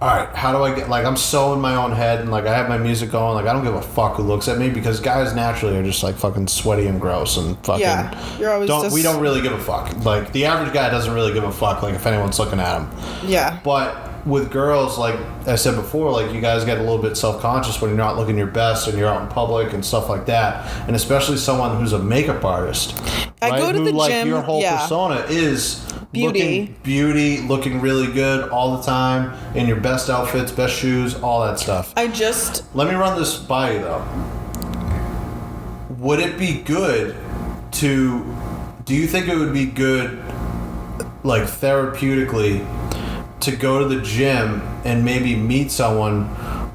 all right, how do I get, like, I'm so in my own head, and, like, I have my music going, like, I don't give a fuck who looks at me, because guys naturally are just, like, fucking sweaty and gross and fucking. Yeah, you're always we don't really give a fuck. Like, the average guy doesn't really give a fuck, like, if anyone's looking at him. Yeah. But with girls, like I said before, like, you guys get a little bit self-conscious when you're not looking your best and you're out in public and stuff like that, and especially someone who's a makeup artist. I go to the gym. Your whole persona is looking really good all the time, in your best outfits, best shoes, all that stuff. Let me run this by you though. Would it be good do you think it would be good, like therapeutically, to go to the gym and maybe meet someone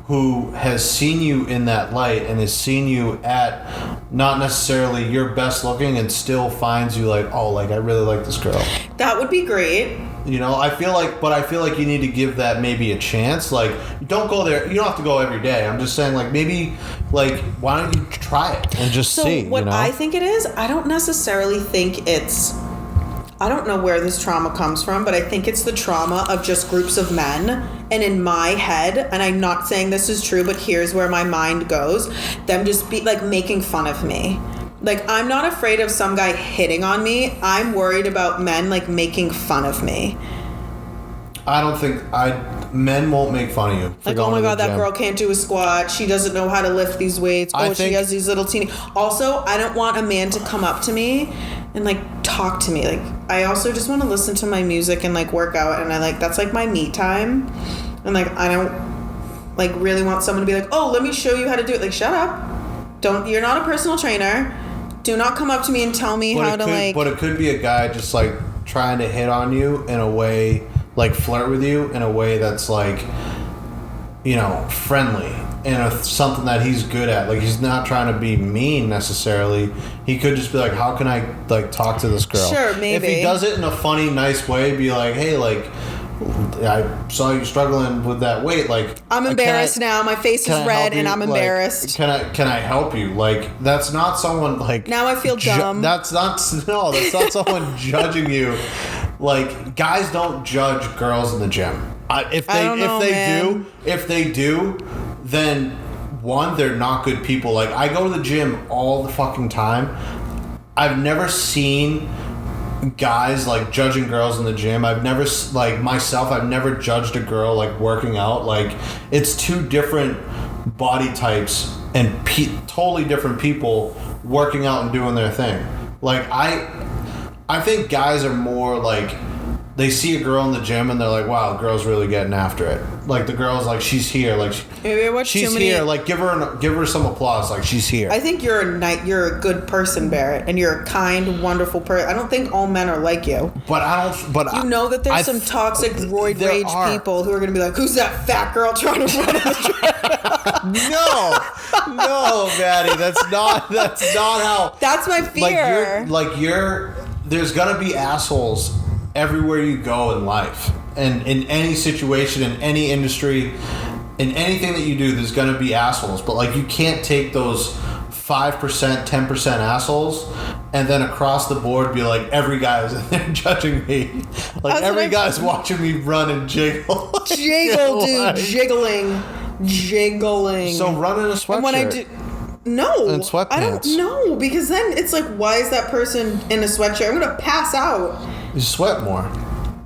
who has seen you in that light and has seen you at not necessarily your best looking and still finds you like, oh, like I really like this girl? That would be great. I feel like you need to give that maybe a chance. Like, don't go there. You don't have to go every day. I'm just saying, like, maybe, like, why don't you try it and just see? So what I think it is, I don't necessarily think it's, I don't know where this trauma comes from, but I think it's the trauma of just groups of men. And in my head, and I'm not saying this is true, but here's where my mind goes, them just be like making fun of me. Like, I'm not afraid of some guy hitting on me. I'm worried about men, like, making fun of me. I don't think men won't make fun of you. Like, oh my God, that girl can't do a squat. She doesn't know how to lift these weights. She has these little teeny... Also, I don't want a man to come up to me and, like, talk to me. Like, I also just want to listen to my music and, like, work out. And that's, like, my me time. And, like, I don't, like, really want someone to be like, oh, let me show you how to do it. Like, shut up. You're not a personal trainer. Do not come up to me and tell me how to, like... But it could be a guy just, like, trying to hit on you in a way, like, flirt with you in a way that's, like, friendly. And something that he's good at. Like, he's not trying to be mean, necessarily. He could just be like, how can I, like, talk to this girl? Sure, maybe. If he does it in a funny, nice way, be like, hey, like... I saw you struggling with that weight. Like, I'm embarrassed now. My face is red, and I'm embarrassed. Can I help you? Like, that's not someone like. Now I feel dumb. That's not someone judging you. Like, guys don't judge girls in the gym. If they do, then one, they're not good people. Like, I go to the gym all the fucking time. I've never seen guys like judging girls in the gym. I've never, like, myself, I've never judged a girl like working out. Like, it's two different body types and totally different people working out and doing their thing. Like, I think guys are more like, they see a girl in the gym and they're like, wow, the girl's really getting after it. Like, the girl's like, she's here. Like, she's here. Like, give her some applause. Like, she's here. I think you're a good person, Barrett, and you're a kind, wonderful person. I don't think all men are like you. But you know that there's some toxic roid rage people who are going to be like, who's that fat girl trying to run in the No, Maddie, that's not how. That's my fear. There's gonna be assholes everywhere you go in life, and in any situation, in any industry, in anything that you do, there's gonna be assholes. But, like, you can't take those 5%, 10% assholes and then across the board be like, every guy is in there judging me. Like, every guy's watching me run and jiggle. Jiggle, dude. Jiggling. So run in a sweatshirt. And when I do... No. And sweatpants. I don't know, because then it's like, why is that person in a sweatshirt? I'm going to pass out. You sweat more.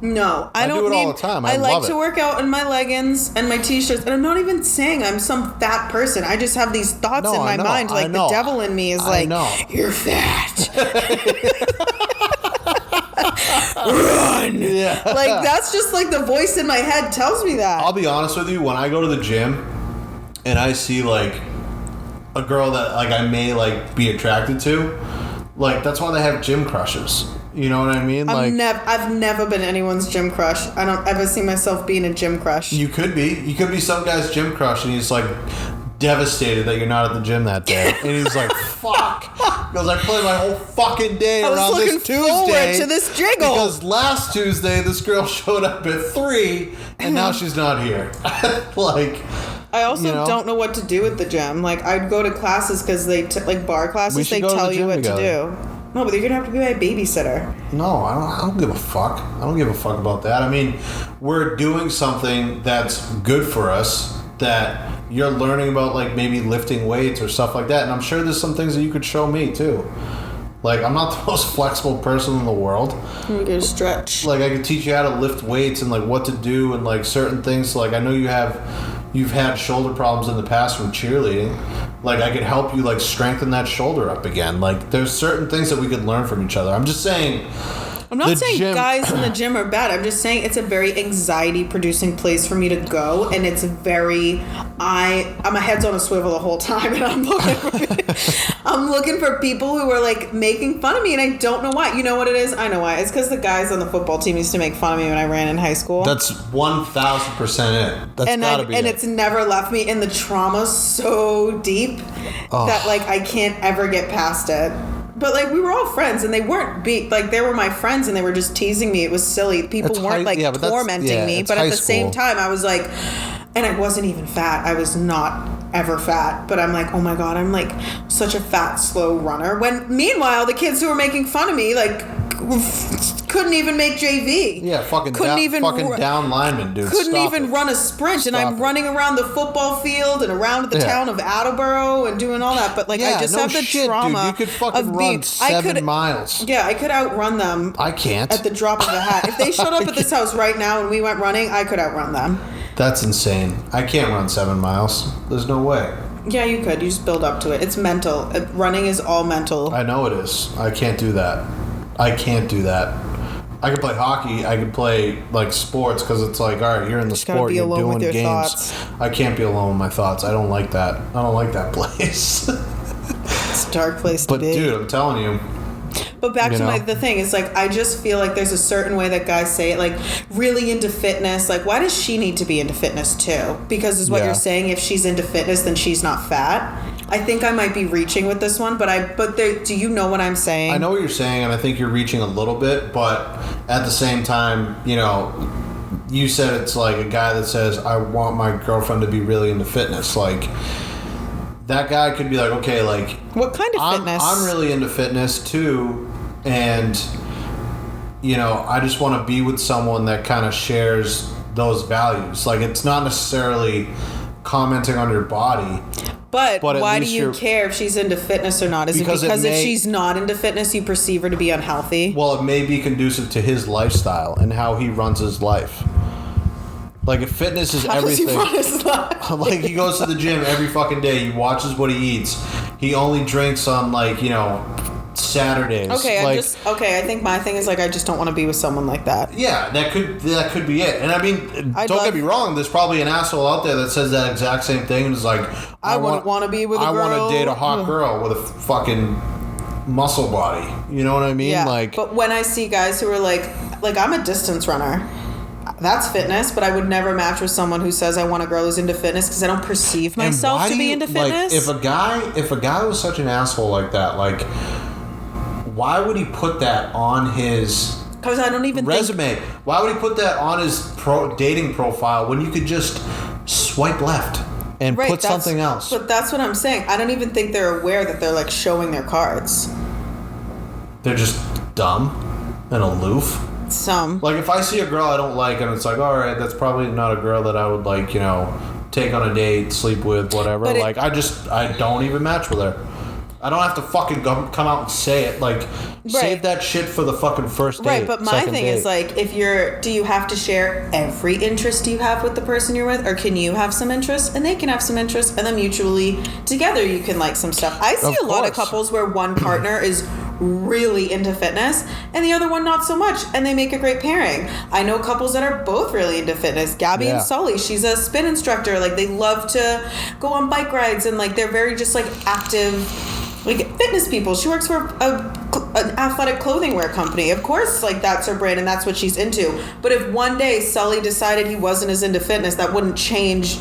No, I don't do it all the time. I like love to work out in my leggings and my t-shirts, and I'm not even saying I'm some fat person. I just have these thoughts in my mind. Like, the devil in me is like, you're fat. Run. Yeah. Like, that's just like the voice in my head tells me that. I'll be honest with you, when I go to the gym and I see, like, a girl that, like, I may, like, be attracted to, like, that's why they have gym crushes. You know what I mean? I've never been anyone's gym crush. I don't ever see myself being a gym crush. You could be. You could be some guy's gym crush, and he's, like, devastated that you're not at the gym that day. And he's like, fuck. Because I played my whole fucking day around this Tuesday. I was looking forward to this jiggle. Because last Tuesday, this girl showed up at 3, and now she's not here. Like... I also don't know what to do at the gym. Like, I'd go to classes because like bar classes, they tell you what to do. No, but you're going to have to be my babysitter. No, I don't give a fuck. I don't give a fuck about that. I mean, we're doing something that's good for us, that you're learning about, like, maybe lifting weights or stuff like that. And I'm sure there's some things that you could show me, too. Like, I'm not the most flexible person in the world. We could stretch. Like, I could teach you how to lift weights and, like, what to do and, like, certain things. Like, I know you've had shoulder problems in the past from cheerleading. Like, I could help you, like, strengthen that shoulder up again. Like, there's certain things that we could learn from each other. I'm just saying... I'm not saying guys in the gym are bad. I'm just saying it's a very anxiety-producing place for me to go, and it's very... my head's on a swivel the whole time, and I'm looking for people who are, like, making fun of me, and I don't know why. You know what it is? I know why. It's because the guys on the football team used to make fun of me when I ran in high school. That's 1,000% it. That's gotta be it. And it's never left me, and the trauma's so deep that, like, I can't ever get past it. But, like, we were all friends, and they weren't they were my friends, and they were just teasing me. It was silly. People weren't, tormenting me. But at the same time, I was like, and I wasn't even fat. I was not ever fat. But I'm like, oh my God, I'm, like, such a fat, slow runner. When, meanwhile, the kids who were making fun of me, like, couldn't even make JV. Yeah, fucking down lineman, dude. Couldn't even run a sprint, and I'm running around the football field and around the town of Attleboro and doing all that. But like, I just have the trauma. Dude. You could fucking run 7 miles. Yeah, I could outrun them. I can't. At the drop of a hat. If they showed up at this house right now and we went running, I could outrun them. That's insane. I can't run 7 miles. There's no way. Yeah, you could. You just build up to it. It's mental. Running is all mental. I know it is. I can't do that. I can play hockey. I can play, like, sports because it's like, all right, you're in the sport. You're doing games. Thoughts. I can't be alone with my thoughts. I don't like that. I don't like that place. It's a dark place to be. But, dude, I'm telling you. But back to the thing, it's like, I just feel like there's a certain way that guys say it, like, really into fitness. Like, why does she need to be into fitness too? Because is what you're saying, if she's into fitness, then she's not fat. I think I might be reaching with this one, do you know what I'm saying? I know what you're saying, and I think you're reaching a little bit, but at the same time, you know, you said it's like a guy that says, I want my girlfriend to be really into fitness. Like, that guy could be like, okay, like... What kind of fitness? I'm really into fitness, too, and, you know, I just want to be with someone that kind of shares those values. Like, it's not necessarily commenting on your body... But why do you care if she's into fitness or not? Is it because if she's not into fitness, you perceive her to be unhealthy? Well, it may be conducive to his lifestyle and how he runs his life. Like, if fitness is everything... How does he run his life? Like, he goes to the gym every fucking day. He watches what he eats. He only drinks on, like, you know... Saturdays. Okay, I think my thing is, like, I just don't want to be with someone like that. Yeah, that could be it. And I mean, don't get me wrong, there's probably an asshole out there that says that exact same thing and is like, I wouldn't want to be with a girl. I want to date a hot girl with a fucking muscle body. You know what I mean? Yeah, like, but when I see guys who are like I'm a distance runner. That's fitness, but I would never match with someone who says I want a girl who's into fitness because I don't perceive myself to be into fitness. Like, if a guy was such an asshole like that, like, why would he put that on his Because I don't even resume? Why would he put that on his dating profile when you could just swipe left and put something else? But that's what I'm saying. I don't even think they're aware that they're, like, showing their cards. They're just dumb and aloof. Like, if I see a girl I don't like and it's like, all right, that's probably not a girl that I would, like, you know, take on a date, sleep with, whatever. Like, I don't even match with her. I don't have to fucking come out and say it. Like, save that shit for the fucking first date. Right, but my thing is, like, do you have to share every interest you have with the person you're with? Or can you have some interest and they can have some interest and then mutually together you can like some stuff? I see a lot of couples where one partner is really into fitness and the other one not so much, and they make a great pairing. I know couples that are both really into fitness. Gabby and Sully, she's a spin instructor. Like, they love to go on bike rides and, like, they're very just, like, active, like, fitness people. She works for an athletic clothing wear company. Of course, like, that's her brand and that's what she's into. But if one day Sully decided he wasn't as into fitness, that wouldn't change.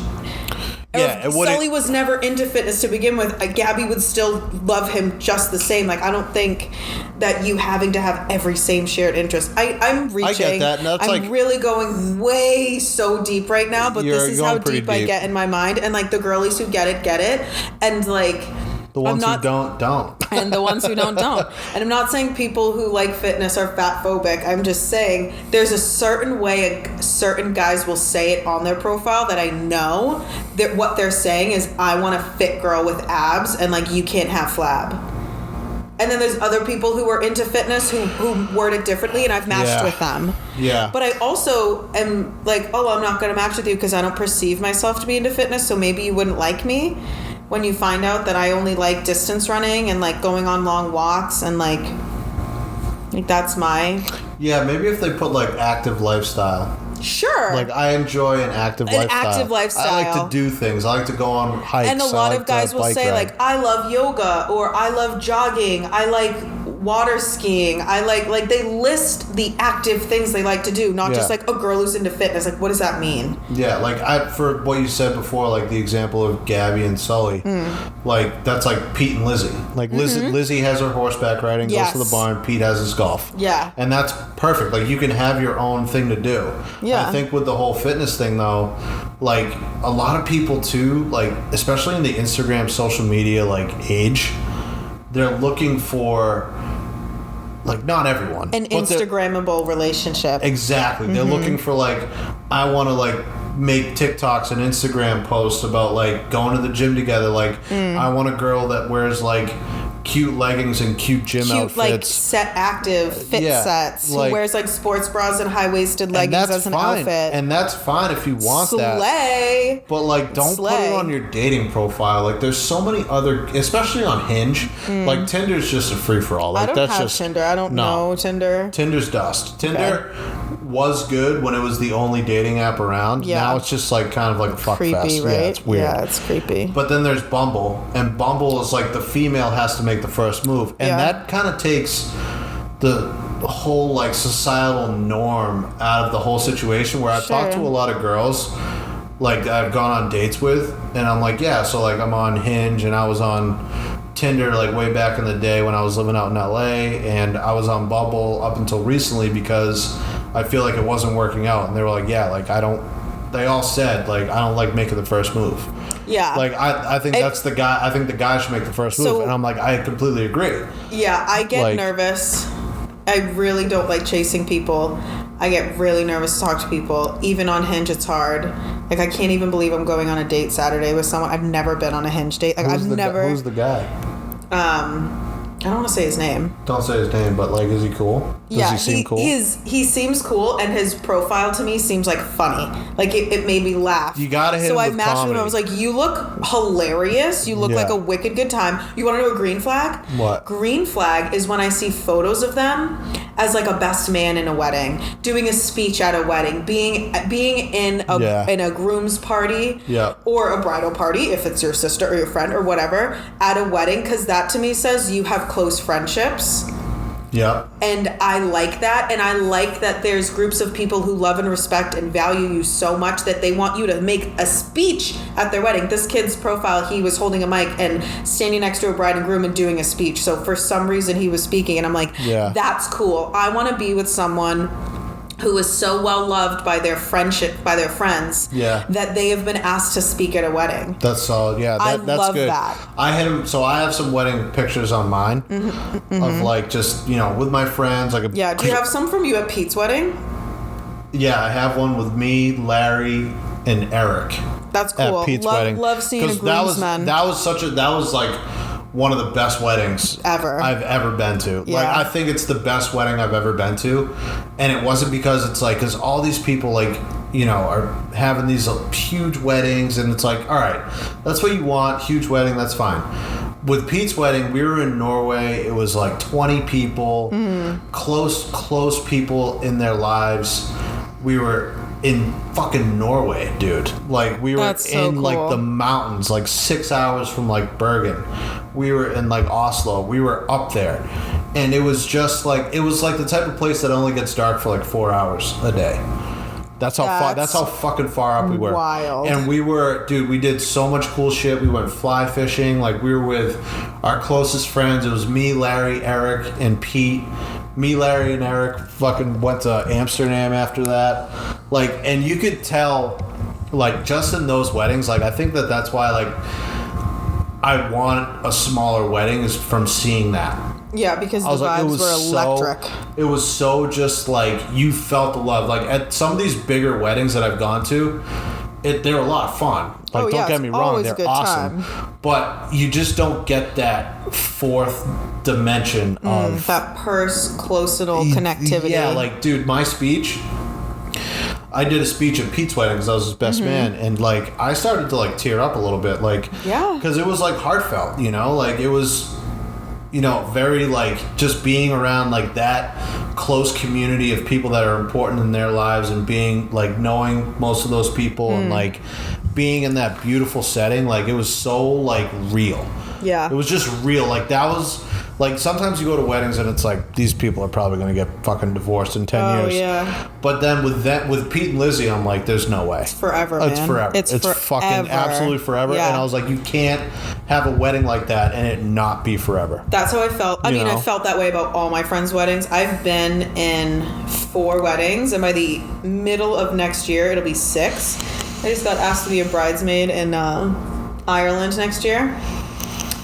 Yeah, Sully was never into fitness to begin with, Gabby would still love him just the same. Like, I don't think that you having to have every same shared interest. I'm reaching. I get that. No, I'm really going way so deep right now, but this is how deep I get in my mind. And, like, the girlies who get it. And, like... The ones who don't. And the ones who don't. And I'm not saying people who like fitness are fat phobic. I'm just saying there's a certain way certain guys will say it on their profile that I know that what they're saying is, I want a fit girl with abs and, like, you can't have flab. And then there's other people who are into fitness who word it differently, and I've matched with them. Yeah. But I also am like, I'm not going to match with you because I don't perceive myself to be into fitness, so maybe you wouldn't like me. when you find out that I only like distance running and like going on long walks and like that's my... Yeah, maybe if they put like active lifestyle. Sure. Like, I enjoy an active lifestyle. I like to do things. I like to go on hikes. And a lot of guys will say, like, I love yoga, or I love jogging, I like water skiing, I like they list the active things they like to do, not just like a girl who's into fitness. Like, what does that mean? Yeah, like, for what you said before, like the example of Gabby and Sully, like, that's like Pete and Lizzie. Like, Lizzie has her horseback riding, goes to the barn, Pete has his golf. Yeah. And that's perfect. Like, you can have your own thing to do. Yeah. I think with the whole fitness thing, though, like, a lot of people, too, like, especially in the Instagram, social media, like, age, they're looking for, like, not everyone. An Instagrammable relationship. Exactly. They're looking for, like, I want to, like, make TikToks and Instagram posts about, like, going to the gym together. Like, I want a girl that wears, like, cute leggings and cute gym outfits. Like set active fit sets. Like, who wears like sports bras and high-waisted leggings as an outfit. And that's fine if you want that. Slay. But like, don't put it on your dating profile. Like, there's so many other, especially on Hinge. Like, Tinder's just a free-for-all. Like, I don't have Tinder. I don't know Tinder. Tinder's dust. Tinder was good when it was the only dating app around. Yeah. Now it's just like kind of like a fuck creepy, fest. Right? Yeah, it's weird. Yeah, it's creepy. But then there's Bumble, and Bumble is like the female has to make the first move, and that kind of takes the whole like societal norm out of the whole situation. Where I've talked to a lot of girls, like I've gone on dates with, and I'm like, yeah, so like I'm on Hinge, and I was on Tinder like way back in the day when I was living out in LA, and I was on Bumble up until recently because I feel like it wasn't working out, and they were like, yeah, like they all said like I don't like making the first move. Yeah. Like, I think that's the guy. I think the guy should make the first move. And I'm like, I completely agree. Yeah, I get nervous. I really don't like chasing people. I get really nervous to talk to people. Even on Hinge, it's hard. Like, I can't even believe I'm going on a date Saturday with someone. I've never been on a Hinge date. Like, Who's the guy? I don't want to say his name. Don't say his name, but like, is he cool? Does he seem cool? He seems cool, and his profile to me seems like funny. Like, it made me laugh. You gotta hit him with comedy. So I matched with him. I was like, you look hilarious. You look like a wicked good time. You want to know a green flag? What? Green flag is when I see photos of them as like a best man in a wedding, doing a speech at a wedding, being in a groom's party, or a bridal party if it's your sister or your friend or whatever at a wedding, because that to me says you have close friendships. Yeah. And I like that. And I like that there's groups of people who love and respect and value you so much that they want you to make a speech at their wedding. This kid's profile, he was holding a mic and standing next to a bride and groom and doing a speech. So for some reason he was speaking, and I'm like, that's cool. I want to be with someone who is so well loved by their friends, that they have been asked to speak at a wedding. That's solid. Yeah, that's love good. That. I had him. So I have some wedding pictures on mine of like just with my friends. Like do you have some from you at Pete's wedding? Yeah, I have one with me, Larry, and Eric. That's cool. At Pete's wedding. Love seeing a groomsman. That was like one of the best weddings I've ever been to. Yeah. Like, I think it's the best wedding I've ever been to. And it wasn't because it's like, because all these people like, are having these huge weddings, and it's like, all right, that's what you want, huge wedding, that's fine. With Pete's wedding, we were in Norway. It was like 20 people, close people in their lives. We were in fucking Norway, dude. Like, we were in like the mountains, like 6 hours from like Bergen. We were in like Oslo. We were up there, and it was just like, it was like the type of place that only gets dark for like 4 hours a day. That's how fucking far up we were. Wild. And we did so much cool shit. We went fly fishing. Like, we were with our closest friends. It was me, Larry, Eric, and Pete. Me, Larry, and Eric fucking went to Amsterdam after that. Like, and you could tell, like, just in those weddings, like, I think that's why, like, I want a smaller wedding, is from seeing that. Yeah, because the vibes were electric. It was so just like, you felt the love. Like, at some of these bigger weddings that I've gone to, they're a lot of fun. Like, don't get me wrong, they're awesome. But you just don't get that fourth dimension of that personal connectivity. Yeah, like, dude, my speech, I did a speech at Pete's wedding because I was his best man, and like I started to like tear up a little bit, like because it was like heartfelt, you know, like it was, you know, very like just being around like that close community of people that are important in their lives, and being like knowing most of those people and like being in that beautiful setting, like it was so like real. Yeah, it was just real. Like that was. Like, sometimes you go to weddings and it's like, these people are probably going to get fucking divorced in 10 years. Yeah. But then with Pete and Lizzie, I'm like, there's no way. It's forever, man. It's forever. It's fucking absolutely forever. Yeah. And I was like, you can't have a wedding like that and it not be forever. That's how I felt. I mean, I felt that way about all my friends' weddings. I've been in 4 weddings, and by the middle of next year, it'll be 6. I just got asked to be a bridesmaid in Ireland next year.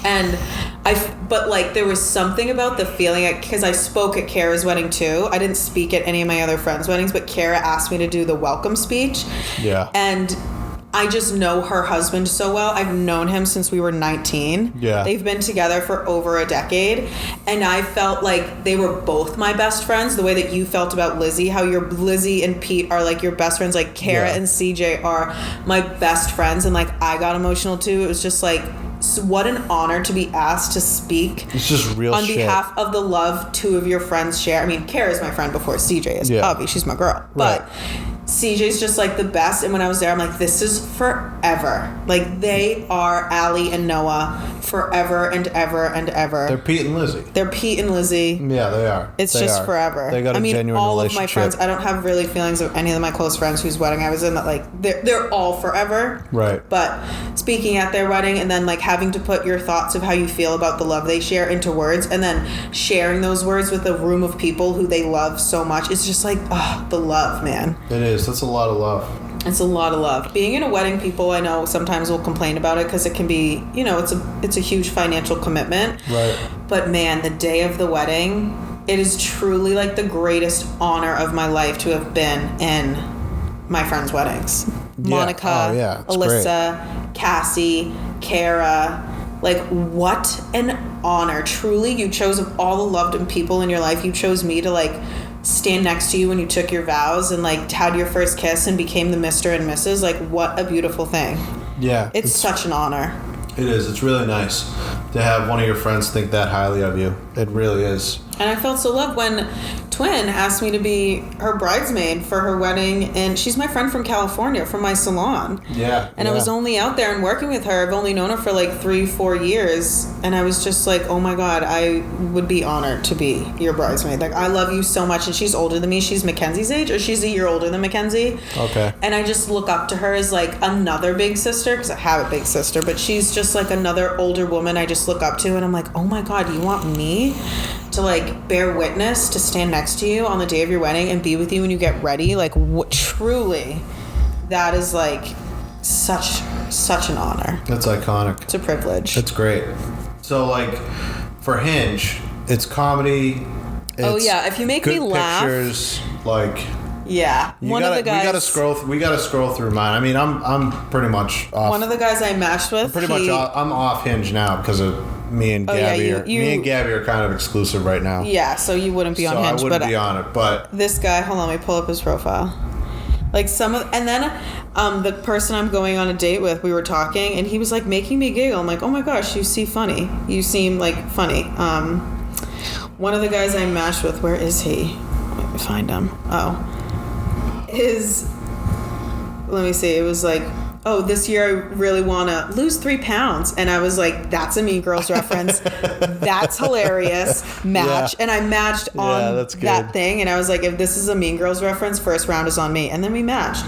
And but like there was something about the feeling, because I spoke at Kara's wedding too. I didn't speak at any of my other friends' weddings, but Kara asked me to do the welcome speech. Yeah. And I just know her husband so well. I've known him since we were 19. Yeah. They've been together for over a decade. And I felt like they were both my best friends, the way that you felt about Lizzie, how your Lizzie and Pete are like your best friends. Like Kara and CJ are my best friends. And like I got emotional too. It was just like, what an honor to be asked to speak. It's just real on shit. Behalf of the love 2 of your friends share. I mean, Kara's my friend before CJ is. Obviously, she's my girl. But CJ's just like the best. And when I was there, I'm like, this is forever. Like, they are Allie and Noah forever and ever and ever. They're Pete and Lizzie. Yeah, they are. It's just forever. They got a genuine all relationship. Of my friends, I don't have really feelings of any of my close friends whose wedding I was in, that like they're all forever. Right. But speaking at their wedding and then like having to put your thoughts of how you feel about the love they share into words, and then sharing those words with a room of people who they love so much, it's just like, the love, man. It is. That's a lot of love. It's a lot of love. Being in a wedding, people I know sometimes will complain about it because it can be, you know, it's a huge financial commitment. Right. But man, the day of the wedding, it is truly like the greatest honor of my life to have been in my friends' weddings. Monica, Alyssa, great. Cassie, Kara. Like, what an honor. Truly, you chose, of all the loved people in your life, you chose me to like stand next to you when you took your vows and like had your first kiss and became the Mr. and Mrs. Like, what a beautiful thing. Yeah. It's such an honor. It is. It's really nice to have one of your friends think that highly of you. It really is. And I felt so loved when Twin asked me to be her bridesmaid for her wedding, and she's my friend from California, from my salon. Yeah. And I was only out there and working with her. I've only known her for like 3-4 years, and I was just like, oh my God, I would be honored to be your bridesmaid. Like, I love you so much, and she's older than me. She's Mackenzie's age, or she's a year older than Mackenzie. Okay. And I just look up to her as like another big sister, because I have a big sister, but she's just like another older woman I just look up to, and I'm like, oh my God, you want me to like bear witness, to stand next to you on the day of your wedding and be with you when you get ready? Like, truly, that is like such an honor. That's iconic. It's a privilege. It's great. So like for Hinge, it's comedy. It's if you make me laugh. Pictures, like. Yeah, of the guys. We gotta scroll through mine. I mean, I'm pretty much off. One of the guys I matched with. I'm off Hinge now because of me and Gabby. Me and Gabby are kind of exclusive right now. Yeah, so you wouldn't be on Hinge. I wouldn't be on it, but this guy. Hold on, let me pull up his profile. Like and then the person I'm going on a date with, we were talking, and he was like making me giggle. I'm like, oh my gosh, you seem like funny. One of the guys I matched with, where is he? Let me find him. Let me see, it was like, this year I really want to lose 3 pounds. And I was like, that's a Mean Girls reference. That's hilarious. Match. Yeah. And I matched on that thing. And I was like, if this is a Mean Girls reference, first round is on me. And then we matched.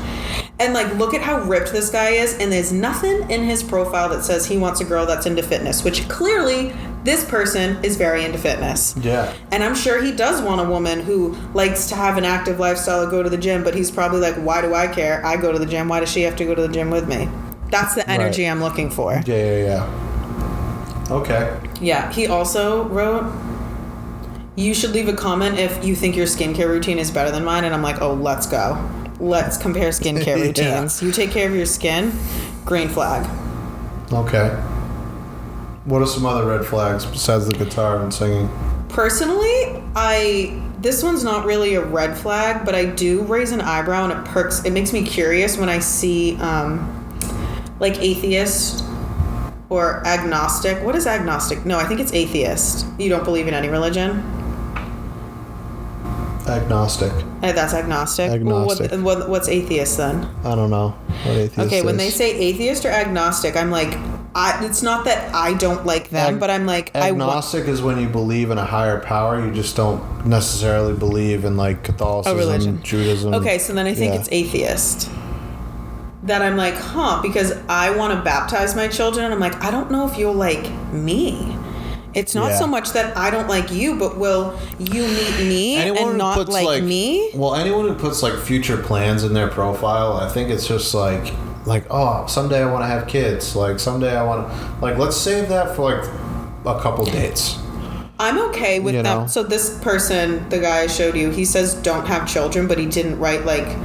And like, look at how ripped this guy is. And there's nothing in his profile that says he wants a girl that's into fitness, which clearly this person is very into fitness. Yeah. And I'm sure he does want a woman who likes to have an active lifestyle, go to the gym, but he's probably like, why do I care? I go to the gym. Why does she have to go to the gym with me? That's the energy I'm looking for. Yeah. Okay. Yeah. He also wrote, you should leave a comment if you think your skincare routine is better than mine. And I'm like, let's go. Let's compare skincare routines. You take care of your skin, green flag. Okay. What are some other red flags besides the guitar and singing? Personally, I this one's not really a red flag, but I do raise an eyebrow, and it makes me curious when I see like atheist or agnostic. What is agnostic? No, I think it's atheist. You don't believe in any religion? Agnostic. That's agnostic. Agnostic. Well, what's atheist then? I don't know what atheist Okay, is. when they say atheist or agnostic, I'm like, it's not that I don't like them, but I'm like... Agnostic is when you believe in a higher power. You just don't necessarily believe in, like, Catholicism, Judaism. Okay, so then I think it's atheist. That I'm like, because I want to baptize my children, and I'm like, I don't know if you'll like me. It's not so much that I don't like you, but will you meet me and not like me? Well, anyone who puts like future plans in their profile, I think it's just like, oh, someday I want to have kids. Like someday I want to, like, let's save that for like a couple dates. I'm okay with that. So this person, the guy I showed you, he says don't have children, but he didn't write like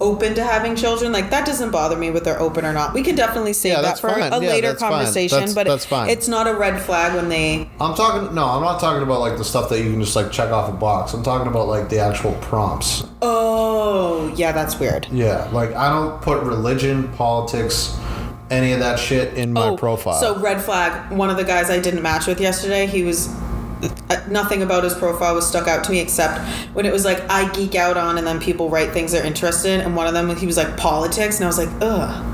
open to having children. Like that doesn't bother me whether they're open or not. We can definitely save that for a later conversation. But that's fine. It's not a red flag when they... I'm not talking about like the stuff that you can just like check off a box. I'm talking about like the actual prompts. Oh, yeah, that's weird. Yeah, like I don't put religion, politics, any of that shit in my profile. So red flag, one of the guys I didn't match with yesterday, he was... nothing about his profile was stuck out to me except when it was like I geek out on, and then people write things they're interested in, and one of them he was like politics, and I was like, ugh,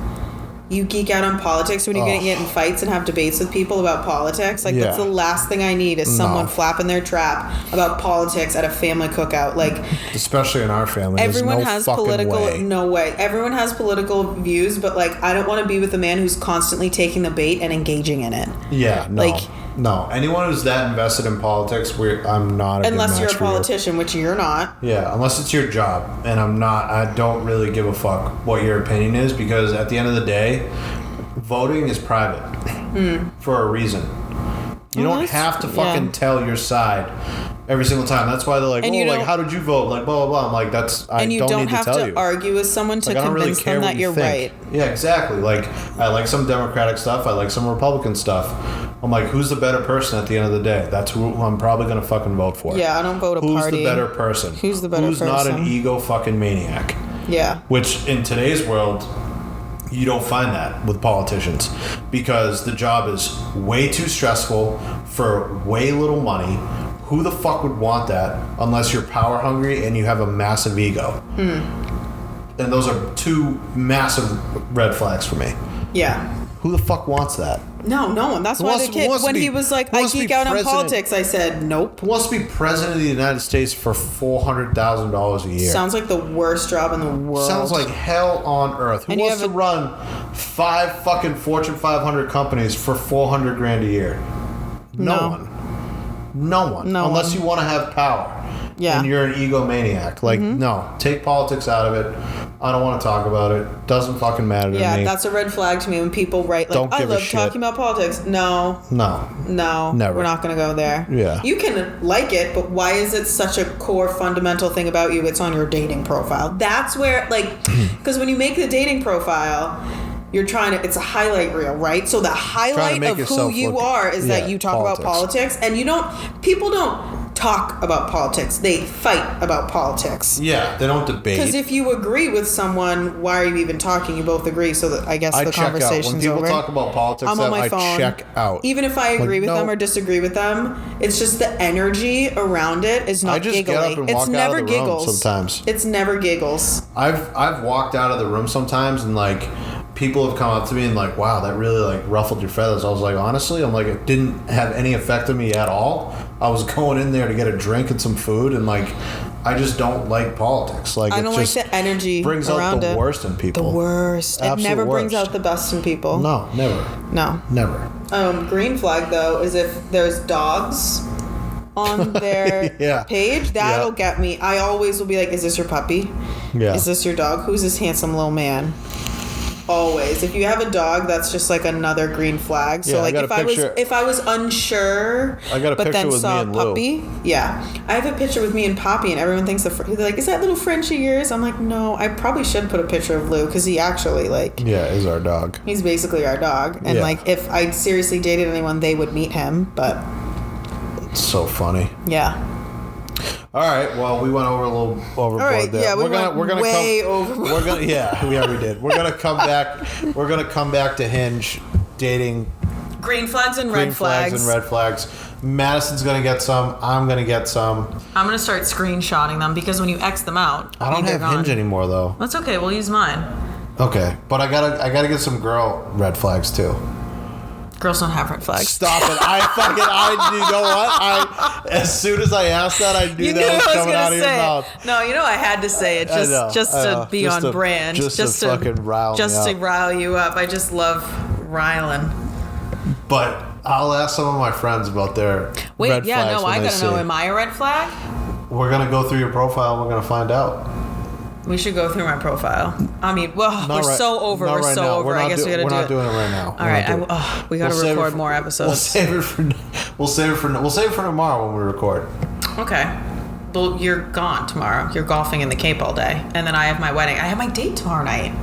you geek out on politics when you're gonna get in fights and have debates with people about politics? Like that's the last thing I need is someone flapping their trap about politics at a family cookout. Like especially in our family, everyone has political no way everyone has political views, but like I don't want to be with a man who's constantly taking the bait and engaging in it. No, anyone who's that invested in politics, I'm not a good match unless you're a for politician, which you're not. Yeah, unless it's your job, and I don't really give a fuck what your opinion is, because at the end of the day, voting is private for a reason. You don't have to fucking tell your side every single time. That's why they're like, how did you vote? Like, blah, blah, blah. I'm like, I don't need to tell you. And you don't have to argue with someone to convince them that you're right. Yeah, exactly. Like, I like some Democratic stuff. I like some Republican stuff. I'm like, who's the better person at the end of the day? That's who I'm probably going to fucking vote for. Yeah, I don't vote a party. Who's the better person? Who's the better person? Who's not an ego fucking maniac? Yeah. Which, in today's world... you don't find that with politicians, because the job is way too stressful for way little money. Who the fuck would want that unless you're power hungry and you have a massive ego? And those are two massive red flags for me. Yeah. Who the fuck wants that? No one. That's why the kid, when he was like, I geek out on politics, I said, nope. Who wants to be president of the United States for $400,000 a year? Sounds like the worst job in the world. Sounds like hell on earth. Who wants to run 5 fucking Fortune 500 companies for $400,000 a year? No one. Unless you want to have power. Yeah. And you're an egomaniac. Like, no. Take politics out of it. I don't want to talk about it. Doesn't fucking matter to me. Yeah, that's a red flag to me when people write, like, I love talking about politics. No. Never. We're not going to go there. Yeah. You can like it, but why is it such a core fundamental thing about you? It's on your dating profile. That's where, like, because when you make the dating profile... you're trying to, it's a highlight reel, right? So the highlight of who you are is that you talk about politics, and people don't talk about politics. They fight about politics. Yeah, they don't debate. Because if you agree with someone, why are you even talking? You both agree, so that I guess the conversation's over. When people talk about politics, I'm on my phone. I check out. Even if I agree with them or disagree with them, it's just the energy around it is not giggly. Get up and walk out of the room sometimes. It's never giggles. I've walked out of the room sometimes and like... people have come up to me and like, wow, that really like ruffled your feathers. I was like, honestly, I'm like, it didn't have any effect on me at all. I was going in there to get a drink and some food, and like, I just don't like politics. Like, I don't like the energy brings around out the worst in people. The worst. It never brings out the best in people. No, never. No. Never. Green flag though is if there's dogs on their page, that'll get me. I always will be like, is this your puppy? Yeah. Is this your dog? Who's this handsome little man? Always. If you have a dog, that's just like another green flag. So like if I was unsure, but then saw a puppy, I have a picture with me and Poppy, and everyone thinks they're like, is that little French of yours? I'm like, no, I probably should put a picture of Lou, because he actually is our dog. He's basically our dog, and like if I seriously dated anyone, they would meet him. But it's so funny. Yeah. All right. Well, we went over a little overboard right, there. yeah, we're gonna way overboard. We did. We're gonna come back. We're gonna come back to Hinge, dating. Green flags and red flags. And red flags. Madison's gonna get some. I'm gonna get some. I'm gonna start screenshotting them because when you X them out, I don't have Hinge anymore though. That's okay. We'll use mine. Okay, but I gotta get some girl red flags too. Girls don't have red flags. Stop it! You know what? As soon as I asked that, I knew that was coming out of your mouth. No, I had to say it just to be on brand, just to fucking rile to rile you up. I just love riling. But I'll ask some of my friends about their red flags. I gotta know. Am I a red flag? We're gonna go through your profile and we're gonna find out. We should go through my profile. I mean, we're so over. We're so over. I guess we gotta do it. We're not doing it right now. All right. We gotta record more episodes. We'll save it for tomorrow when we record. Okay. Well, you're gone tomorrow. You're golfing in the Cape all day, and then I have my wedding. I have my date tomorrow night.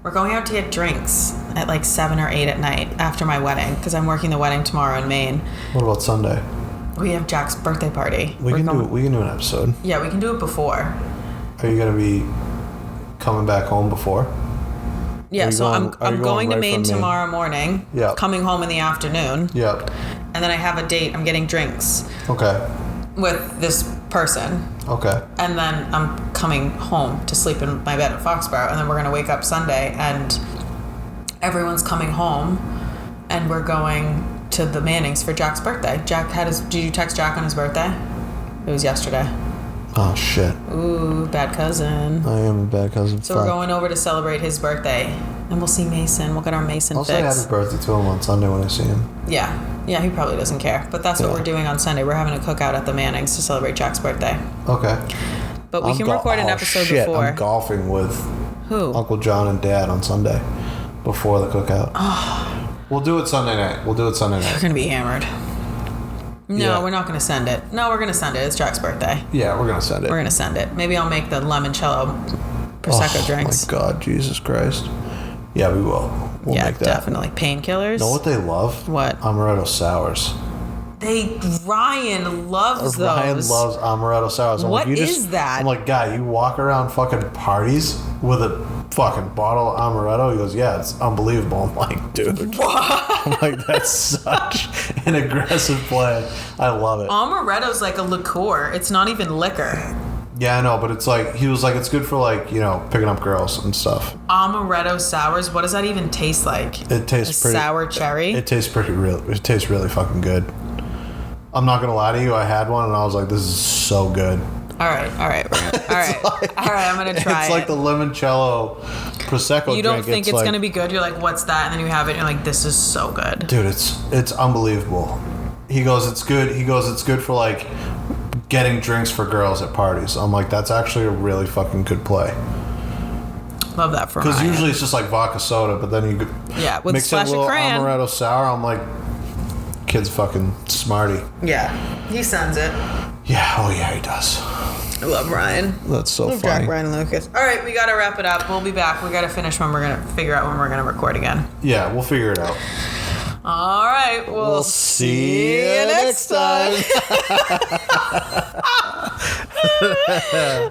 We're going out to get drinks at like 7 or 8 at night after my wedding because I'm working the wedding tomorrow in Maine. What about Sunday? We have Jack's birthday party. We can do an episode. Yeah, we can do it before. Are you going to be coming back home before? Yeah, so I'm going to Maine tomorrow morning. Yep. Coming home in the afternoon. Yep. And then I have a date. I'm getting drinks. Okay. With this person. Okay. And then I'm coming home to sleep in my bed at Foxborough. And then we're going to wake up Sunday and everyone's coming home and we're going to the Mannings for Jack's birthday. Did you text Jack on his birthday? It was yesterday. Oh, shit. Ooh, bad cousin. I am a bad cousin. So we're going over to celebrate his birthday. And we'll see Mason. We'll get our Mason fix. I'll say happy birthday to him on Sunday when I see him. Yeah. Yeah, he probably doesn't care. But that's what we're doing on Sunday. We're having a cookout at the Mannings to celebrate Jack's birthday. Okay. But we can record an episode before. I'm golfing with who? Uncle John and Dad on Sunday before the cookout. Oh. We'll do it Sunday night. We're going to be hammered. No, we're not going to send it. No, we're going to send it. It's Jack's birthday. Yeah, we're going to send it. We're going to send it. Maybe I'll make the limoncello Prosecco drinks. Oh, my God. Jesus Christ. Yeah, we will. We'll make that. Definitely. Painkillers. Know what they love? What? Amaretto sours. Ryan loves those. Ryan loves amaretto sours. What is that? I'm like, guy, you walk around fucking parties with a fucking bottle of amaretto? He goes, yeah, it's unbelievable. I'm like, dude. What? I'm like, that's such an aggressive play. I love it. Amaretto's like a liqueur. It's not even liquor. Yeah, I know, but it's like, he was like, it's good for like, picking up girls and stuff. Amaretto sours? What does that even taste like? It tastes pretty... sour cherry? It tastes really fucking good. I'm not going to lie to you. I had one and I was like, this is so good. All right. All right, I'm going to try it. It's like the limoncello Prosecco drink. You don't think it's going to be good? You're like, what's that? And then you have it and you're like, this is so good. Dude, it's unbelievable. He goes, it's good. It's good for like getting drinks for girls at parties. I'm like, that's actually a really fucking good play. Love that for because usually it's just like vodka soda, but then you with mix in a little amaretto sour. I'm like, kid's fucking smarty. Yeah, he sends it. Yeah, oh yeah, he does. I love Ryan. That's so funny. Jack, Ryan, Lucas. All right, we got to wrap it up. We'll be back. We got to finish when we're going to figure out when we're going to record again. Yeah, we'll figure it out. All right, we'll see you next time.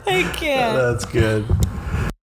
I can't. That's good.